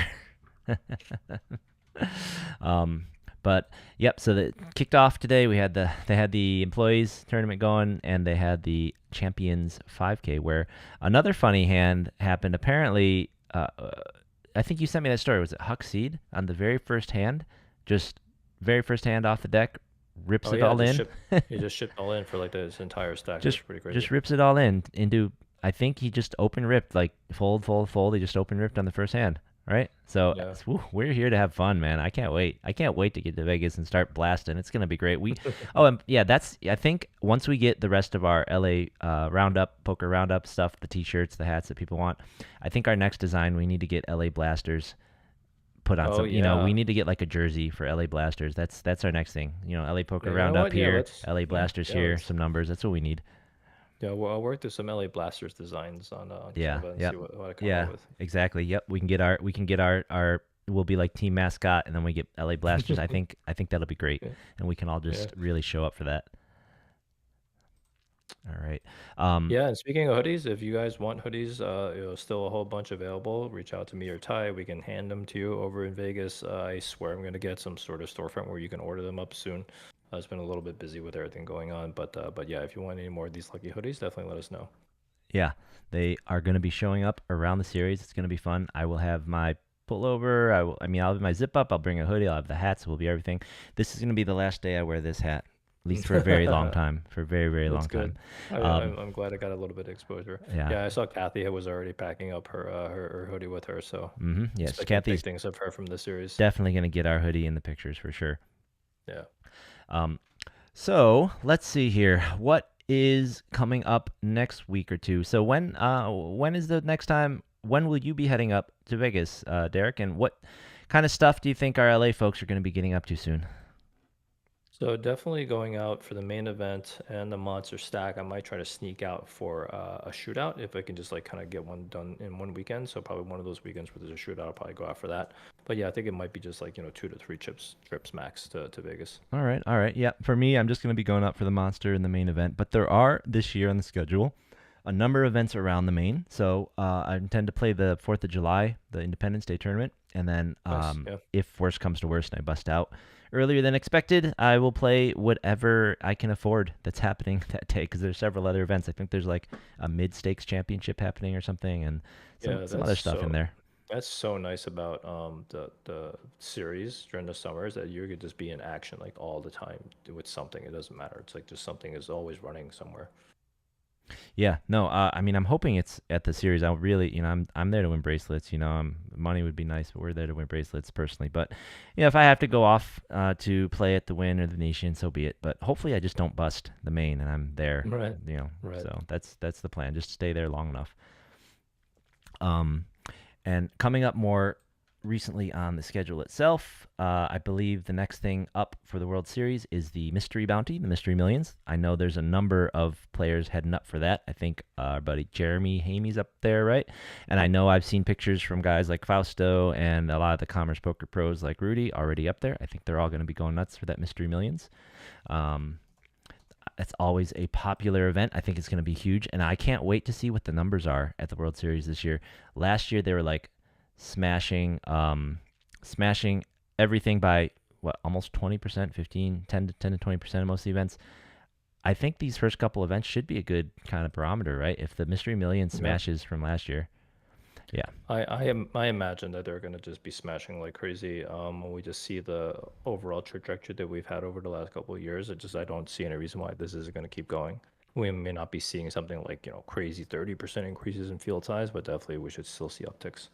um, but yep, so that kicked off today. They had the employees tournament going, and they had the champions 5K, where another funny hand happened. Apparently, I think you sent me that story. Was it Huck Seed on the very first hand? Just very first hand off the deck, rips Oh it yeah, all in. he just shipped all in for like this entire stack. It was just pretty crazy. just rips it all in into. I think he just open ripped, like fold, fold, fold. He just open ripped on the first hand, right? So Yeah. we're here to have fun, man. I can't wait. I can't wait to get to Vegas and start blasting. It's gonna be great. Oh, and yeah, I think once we get the rest of our LA roundup, poker roundup stuff, the T-shirts, the hats that people want, I think our next design, we need to get LA Blasters put on Oh some. We yeah. need to get like a jersey for LA Blasters. That's our next thing. LA Poker Yeah, you know Roundup what? Yeah, here, let's LA yeah, Blasters yeah, here, let's some numbers. That's what we need. yeah, well, I'll work through some LA Blasters designs on Yeah, Canva and yeah, see what I come up yeah, with. exactly. Yep, we can get our we'll be like team mascot, and then we get LA Blasters. I think that'll be great, Yeah. and we can all Yeah. just really show up for that. All right. Yeah, and speaking of hoodies, if you guys want hoodies, still a whole bunch available. Reach out to me or Ty. We can hand them to you over in Vegas. I swear I'm gonna get some sort of storefront where you can order them up soon. It's been a little bit busy with everything going on, but yeah, if you want any more of these lucky hoodies, definitely let us know. Yeah, they are going to be showing up around the series. It's going to be fun. I will have my pullover. I'll have my zip up. I'll bring a hoodie. I'll have the hats. Will be everything. This is going to be the last day I wear this hat, at least for a very long time. For a very, very That's long time. good. Um, I'm glad I got a little bit of exposure. yeah. Yeah, I saw Kathy was already packing up her hoodie with her, so Yes, expecting big Kathy's things of her from the series. definitely going to get our hoodie in the pictures for sure. Yeah. Um, so let's see here. What is coming up next week or two? So when is the next time? When will you be heading up to Vegas, Derek? And what kind of stuff do you think our LA folks are going to be getting up to soon? So definitely going out for the main event and the monster stack. I might try to sneak out for a shootout if I can just like kind of get one done in one weekend. So probably one of those weekends where there's a shootout, I'll probably go out for that. But yeah, I think it might be just like 2 to 3 trips max to Vegas. All right, all right. Yeah, for me, I'm just going to be going up for the monster in the main event. But there are this year on the schedule a number of events around the main. So I intend to play the 4th of July, the Independence Day tournament. And then Nice. Yeah. if worst comes to worst and I bust out earlier than expected, I will play whatever I can afford that's happening that day because there's several other events. I think there's like a mid stakes championship happening or something and Yeah, some other stuff in there. that's so nice about the series during the summers that you could just be in action like all the time with something. It doesn't matter. It's like just something is always running somewhere. Yeah, no, I mean, I'm hoping it's at the series. I really, I'm there to win bracelets. Money would be nice, but we're there to win bracelets personally. But, if I have to go off to play at the Win or the Nation, so be it. But hopefully, I just don't bust the main, and I'm there. Right. You know, Right. so that's the plan. Just stay there long enough. Um, and coming up more recently on the schedule itself, I believe the next thing up for the World Series is the Mystery Bounty, the Mystery Millions. I know there's a number of players heading up for that. I think our buddy Jeremy Hamey's up there, right? And I know I've seen pictures from guys like Fausto and a lot of the Commerce Poker pros like Rudy already up there. I think they're all going to be going nuts for that Mystery Millions. Um, it's always a popular event. I think it's going to be huge, and I can't wait to see what the numbers are at the World Series this year. Last year they were like smashing everything by what almost 20%, 15, 10 to 20% of most of the events. I think these first couple events should be a good kind of barometer, right? If the Mystery Million Yeah. smashes from last year, yeah, I imagine that they're gonna just be smashing like crazy. When we just see the overall trajectory that we've had over the last couple of years, I don't see any reason why this isn't gonna keep going. We may not be seeing something like, crazy 30% increases in field size, but definitely we should still see upticks.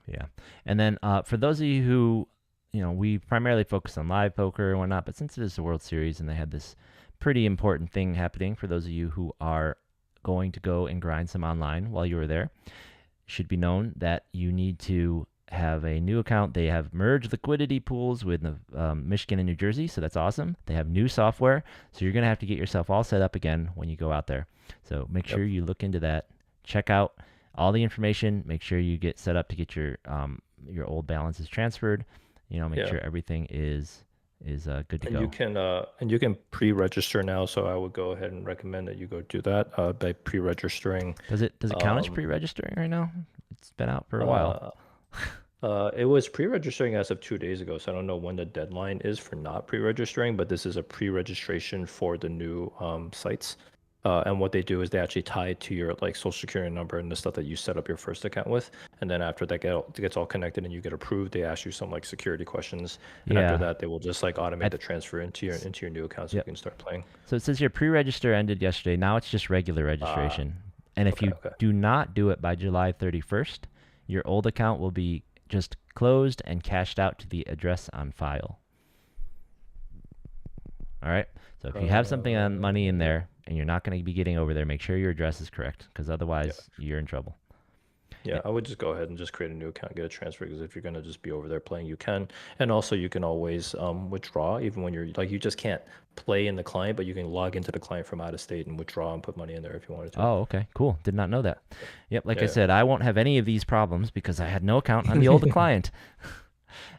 yeah. And then for those of you who, we primarily focus on live poker and whatnot, but since it is the World Series and they had this pretty important thing happening for those of you who are going to go and grind some online while you were there, should be known that you need to have a new account. They have merged liquidity pools with Michigan and New Jersey, so that's awesome. They have new software, so you're going to have to get yourself all set up again when you go out there. So make sure Yep. you look into that. Check out all the information. Make sure you get set up to get your old balances transferred. Make Yeah. sure everything is good to And you go. can pre-register now, so I would go ahead and recommend that you go do that by pre-registering. Does it count as Um, pre-registering right now? It's been out for a while. uh, it was pre-registering as of 2 days ago, so I don't know when the deadline is for not pre-registering, but this is a pre-registration for the new sites. And what they do is they actually tie it to your like social security number and the stuff that you set up your first account with. And then after that gets all connected and you get approved, they ask you some like security questions. And after Yeah. that, they will just like I automate the transfer into your new account so you Yep. can start playing. So it says your pre-register ended yesterday. Now it's just regular Ah, registration. And if okay, you okay. do not do it by July 31st, your old account will be just closed and cashed out to the address on file. All right. So if you have something on money in Yeah, there and you're not going to be getting over there, make sure your address is correct because yeah. otherwise you're in trouble. Yeah, Eh, I would just go ahead and just create a new account, get a transfer, because if you're gonna just be over there playing, you can. And also you can always withdraw even when you're like you just can't play in the client, but you can log into the client from out of state and withdraw and put money in there if you wanted to. Oh, okay. Cool. Did not know that. Yep. Like I Yeah. said, I won't have any of these problems because I had no account on the old client.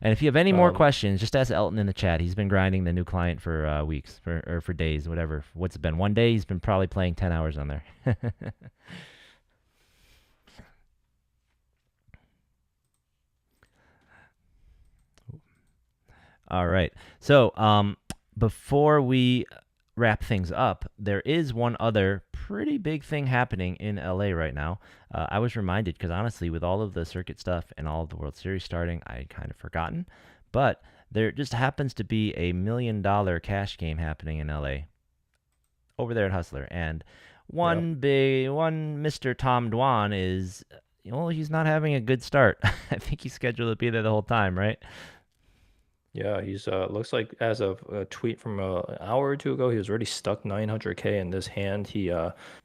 And if you have any more Um, questions, just ask Elton in the chat. He's been grinding the new client for weeks, or for days, whatever. What's it been? One day he's been probably playing 10 hours on there. All right. So before we wrap things up, there is one other pretty big thing happening in LA right now. I was reminded because honestly, with all of the circuit stuff and all of the World Series starting, I had kind of forgotten. But there just happens to be a $1 million cash game happening in LA over there at Hustler, and yeah. one Mr. Tom Dwan is, well, he's not having a good start. I think he's scheduled to be there the whole time, right? Yeah, he's looks like as of a tweet from an hour or two ago, he was already stuck 900K in this hand. He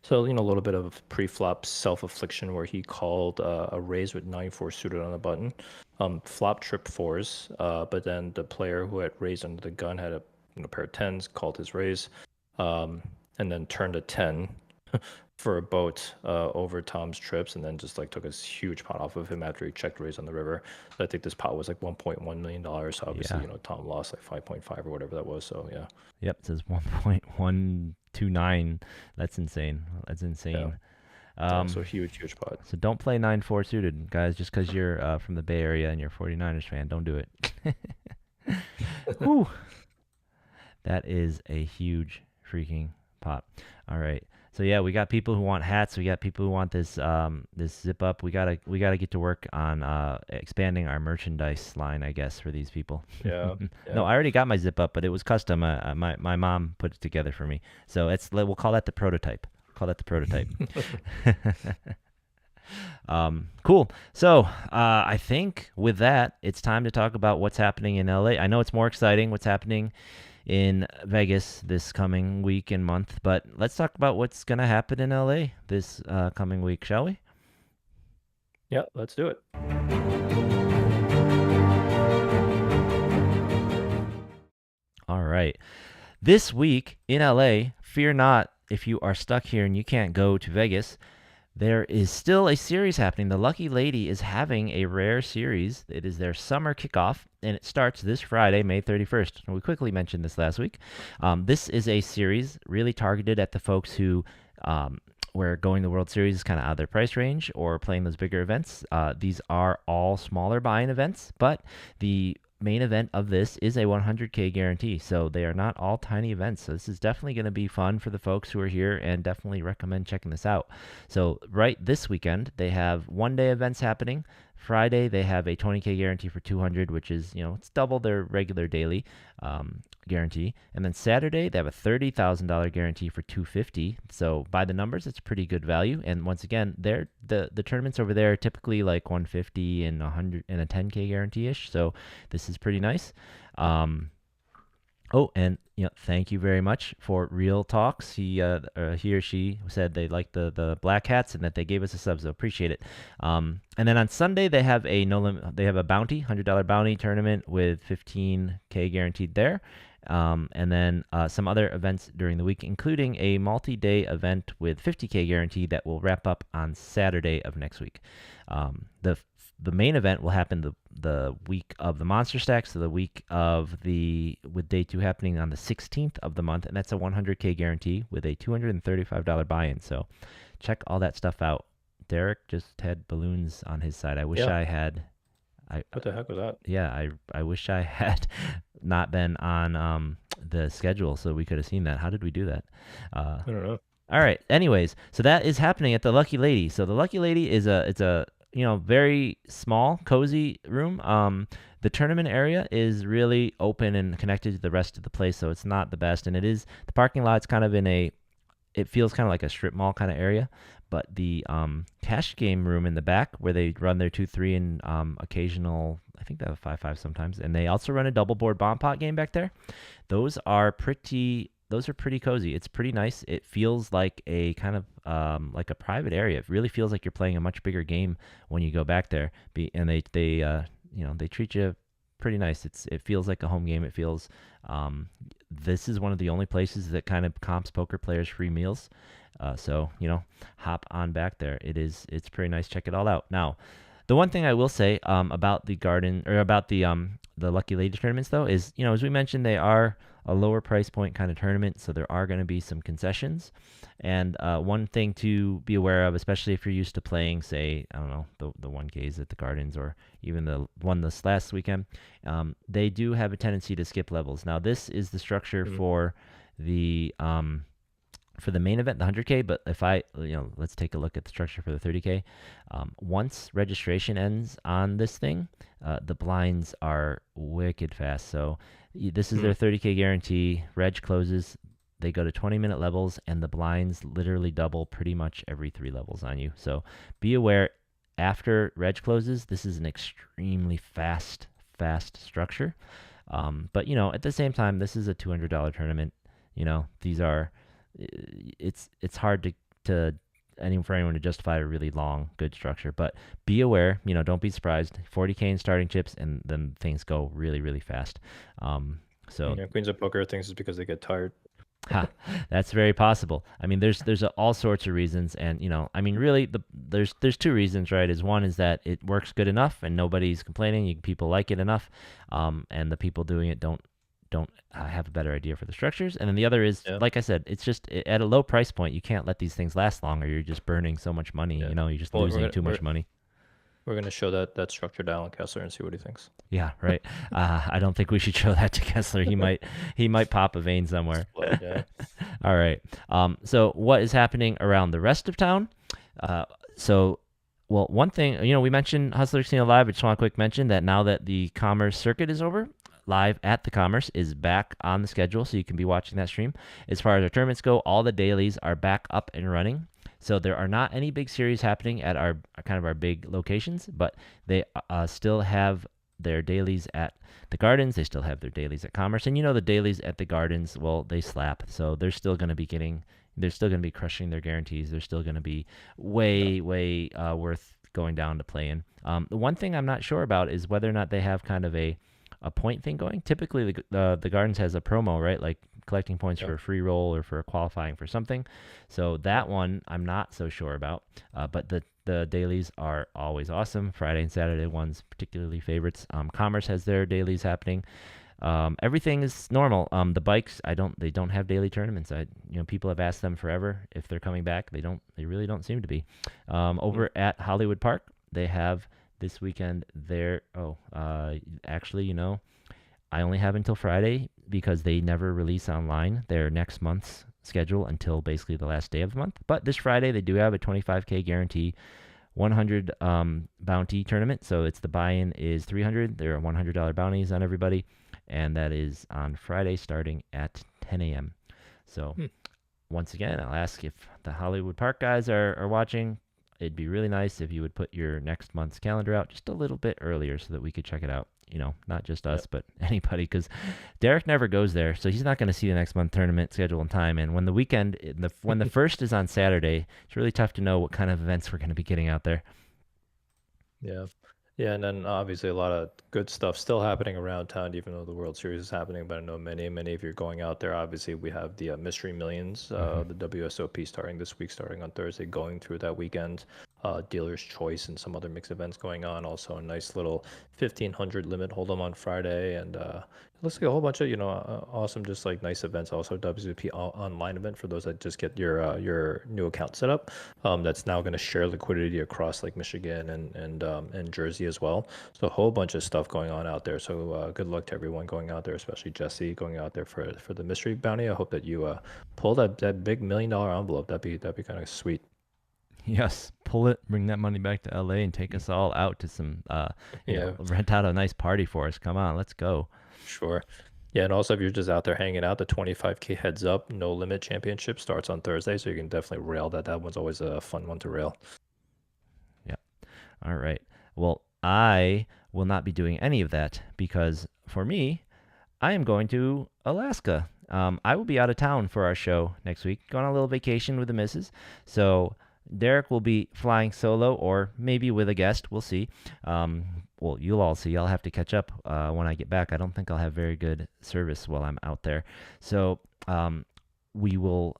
so a little bit of pre-flop self-affliction where he called a raise with 9-4 suited on the button, flop trip fours, but then the player who had raised under the gun had a pair of tens, called his raise, and then turned a 10 for a boat over Tom's trips, and then just like took a huge pot off of him after he checked raise on the river. So I think this pot was like $1.1 million. So obviously, Yeah. Tom lost like 5.5 or whatever that was. So yeah, Yep. It says 1.129. That's insane. That's yeah, insane. yeah. So huge pot. So don't play 9-4 suited, guys, just because you're from the Bay Area and you're a 49ers fan. Don't do it. Whew. That is a huge freaking pot. All right. So yeah, we got people who want hats. We got people who want this this zip up. We gotta get to work on expanding our merchandise line, I guess, for these people. Yeah, No, yeah. I already got my zip up, but it was custom. My mom put it together for me. So we'll call that the prototype. Call that the prototype. Cool. So I think with that, it's time to talk about what's happening in LA. I know it's more exciting what's happening in Vegas this coming week and month, but let's talk about what's going to happen in LA this coming week, shall we? Yeah, let's do it. All right. This week in LA, fear not if you are stuck here and you can't go to Vegas. There is still a series happening. The Lucky Lady is having a rare series. It is their summer kickoff, and it starts this Friday, May 31st. And we quickly mentioned this last week. This is a series really targeted at the folks who where going the World Series is kind of out of their price range or playing those bigger events. These are all smaller buy-in events, but the main event of this is a 100K guarantee. So they are not all tiny events. So this is definitely going to be fun for the folks who are here and definitely recommend checking this out. So right this weekend, they have one-day events happening. Friday, they have a 20K guarantee for 200, which is, it's double their regular daily guarantee. And then Saturday, they have a $30,000 guarantee for 250. So by the numbers, it's pretty good value. And once again, the tournaments over there are typically like 150 and 100 and a 10K guarantee-ish. So this is pretty nice. Oh, and thank you very much for Real Talks. He or she said they like the black hats and that they gave us a sub, so appreciate it. And then on Sunday they have a they have a bounty, $100 bounty tournament with 15K guaranteed there. And then some other events during the week, including a multi-day event with 50K guarantee that will wrap up on Saturday of next week. The main event will happen the week of the Monster Stack, so the week of with day 2 happening on the 16th of the month, and that's a 100K guarantee with a $235 buy-in. So check all that stuff out. Derek just had balloons on his side. I wish Yeah. I had. What the heck was that? Yeah, I wish I had not been on the schedule so we could have seen that. How did we do that? I don't know. All right. Anyways, so that is happening at the Lucky Lady. So the Lucky Lady is it's a very small, cozy room. The tournament area is really open and connected to the rest of the place, so it's not the best. And the parking lot's kind of it feels kind of like a strip mall kind of area. But the cash game room in the back where they run their 2-3 and occasional, I think they have a 5-5 sometimes, and they also run a double board bomb pot game back there. Those are pretty cozy. It's pretty nice. It feels like a kind of like a private area. It really feels like you're playing a much bigger game when you go back there. And they they treat you pretty nice. It feels like a home game. It feels this is one of the only places that kind of comps poker players free meals. So hop on back there. It's pretty nice. Check it all out. Now, the one thing I will say about the Garden or about the Lucky Lady tournaments though is as we mentioned, they are a lower price point kind of tournament, so there are going to be some concessions. And one thing to be aware of, especially if you're used to playing, say, I don't know, the 1Ks at the Gardens or even the one this last weekend, they do have a tendency to skip levels. Now, this is the structure for the main event, the 100K, but if let's take a look at the structure for the 30K. Once registration ends on this thing, the blinds are wicked fast. So this is their 30K guarantee. Reg closes, they go to 20-minute levels, and the blinds literally double pretty much every 3 levels on you. So be aware, after Reg closes, this is an extremely fast structure. But at the same time, this is a $200 tournament. These are it's hard for anyone to justify a really long, good structure. But be aware, don't be surprised. 40K in starting chips, and then things go really, really fast. So Yeah, Queens of Poker thinks it's because they get tired. ha, that's very possible. I mean, there's all sorts of reasons, and I mean, really, there's two reasons, right? Is one is that it works good enough, and nobody's complaining. People like it enough, and the people doing it don't have a better idea for the structures. And then the other is, Yeah, like I said, it's just at a low price point. You can't let these things last long, or you're just burning so much money. yeah. You're just Well, losing too much money. we're gonna show that structure to Alan Kessler and see what he thinks. Yeah, right. I don't think we should show that to Kessler. He might pop a vein somewhere. Explode, yeah. All right. So what is happening around the rest of town? Uh, so, well, one thing, we mentioned Hustler Casino Live. I just want a quick mention that now that the Commerce circuit is over, Live at the Commerce is back on the schedule, so you can be watching that stream. As far as our tournaments go, all the dailies are back up and running. So there are not any big series happening at our kind of our big locations, but they still have their dailies at the Gardens. They still have their dailies at Commerce, and the dailies at the Gardens, well, they slap. So they're still going to be they're still going to be crushing their guarantees. They're still going to be way, way worth going down to play in. The one thing I'm not sure about is whether or not they have kind of a point thing going. Typically, the Gardens has a promo, right? Like collecting points Yeah. for a free roll or for qualifying for something. So that one I'm not so sure about. But the dailies are always awesome. Friday and Saturday ones particularly favorites. Commerce has their dailies happening. Everything is normal. The bikes, they don't have daily tournaments. People have asked them forever if they're coming back. They really don't seem to be. Over at Hollywood Park, they have this weekend there. Actually, I only have until Friday because they never release online their next month's schedule until basically the last day of the month. But this Friday, they do have a 25K guarantee 100 bounty tournament. So it's the buy-in is 300. There are $100 bounties on everybody, and that is on Friday starting at 10 a.m. So once again, I'll ask if the Hollywood Park guys are watching. It'd be really nice if you would put your next month's calendar out just a little bit earlier so that we could check it out. Not just us, but anybody, because Derek never goes there, so he's not going to see the next month tournament schedule in time. And when when the first is on Saturday, it's really tough to know what kind of events we're going to be getting out there. Yeah. Yeah, and then obviously a lot of good stuff still happening around town, even though the World Series is happening. But I know many of you are going out there. Obviously, we have the Mystery Millions, the WSOP starting this week, starting on Thursday, going through that weekend. Dealer's Choice and some other mixed events going on. Also, a nice little 1,500 limit hold'em on Friday, and it looks like a whole bunch of awesome, just like nice events. Also, WSOP online event for those that just get your new account set up. That's now going to share liquidity across like Michigan and Jersey as well. So a whole bunch of stuff going on out there. So good luck to everyone going out there, especially Jesse going out there for the mystery bounty. I hope that you pull that big $1 million envelope. That'd be kind of sweet. Yes, pull it, bring that money back to LA, and take us all out to some, Yeah, rent out a nice party for us. Come on, let's go. sure. Yeah, and also if you're just out there hanging out, the 25K heads up, no limit championship starts on Thursday, so you can definitely rail that. That one's always a fun one to rail. Yeah. All right. Well, I will not be doing any of that because for me, I am going to Alaska. I will be out of town for our show next week, going on a little vacation with the missus. So Derek will be flying solo or maybe with a guest. We'll see. Well, you'll all see. I'll have to catch up when I get back. I don't think I'll have very good service while I'm out there. So we will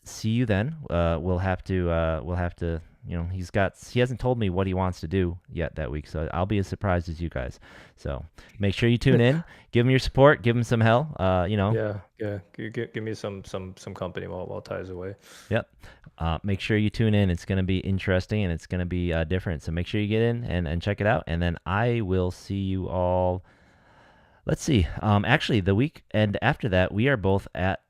see you then. We'll have to. He hasn't told me what he wants to do yet that week, so I'll be as surprised as you guys. So make sure you tune in, give him your support, give him some hell. Yeah. Give me some company while Ty's away. Yep. Make sure you tune in. It's going to be interesting and it's going to be different. So make sure you get in and check it out. And then I will see you all. Let's see. Actually, the weekend after that, we are both at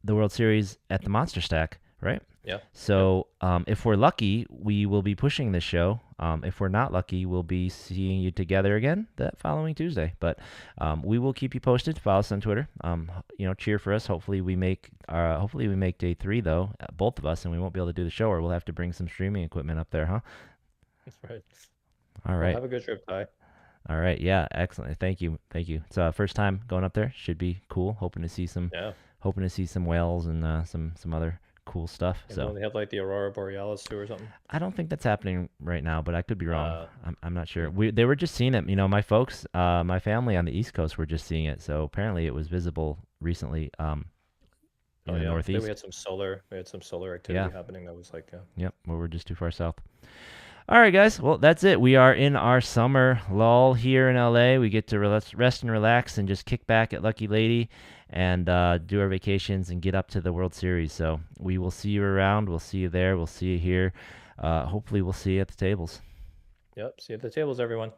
the World Series at the Monster Stack, right? Yeah. So if we're lucky, we will be pushing this show. If we're not lucky, we'll be seeing you together again that following Tuesday. But we will keep you posted. Follow us on Twitter. Cheer for us. Hopefully we make day 3 though, both of us, and we won't be able to do the show, or we'll have to bring some streaming equipment up there, huh? That's right. All Well, right. have a good trip, Ty. All right. Yeah. Excellent. Thank you. It's first time going up there. Should be cool. Hoping to see some Yeah. whales and some other cool stuff. And So don't they have like the Aurora Borealis too or something? I don't think that's happening right now, but I could be wrong. Uh, I'm not sure. hmm. They were just seeing it. My folks, my family on the East Coast were just seeing it. So apparently it was visible recently Oh in the yeah, I think Northeast. we had some solar Yeah. activity happening that was like, yeah. Yep. Well, we're just too far south. All right, guys. Well, that's it. We are in our summer lull here in LA. We get to rest and relax and just kick back at Lucky Lady and do our vacations and get up to the World Series. So we will see you around. We'll see you there. We'll see you here. Hopefully, we'll see you at the tables. Yep. See you at the tables, everyone.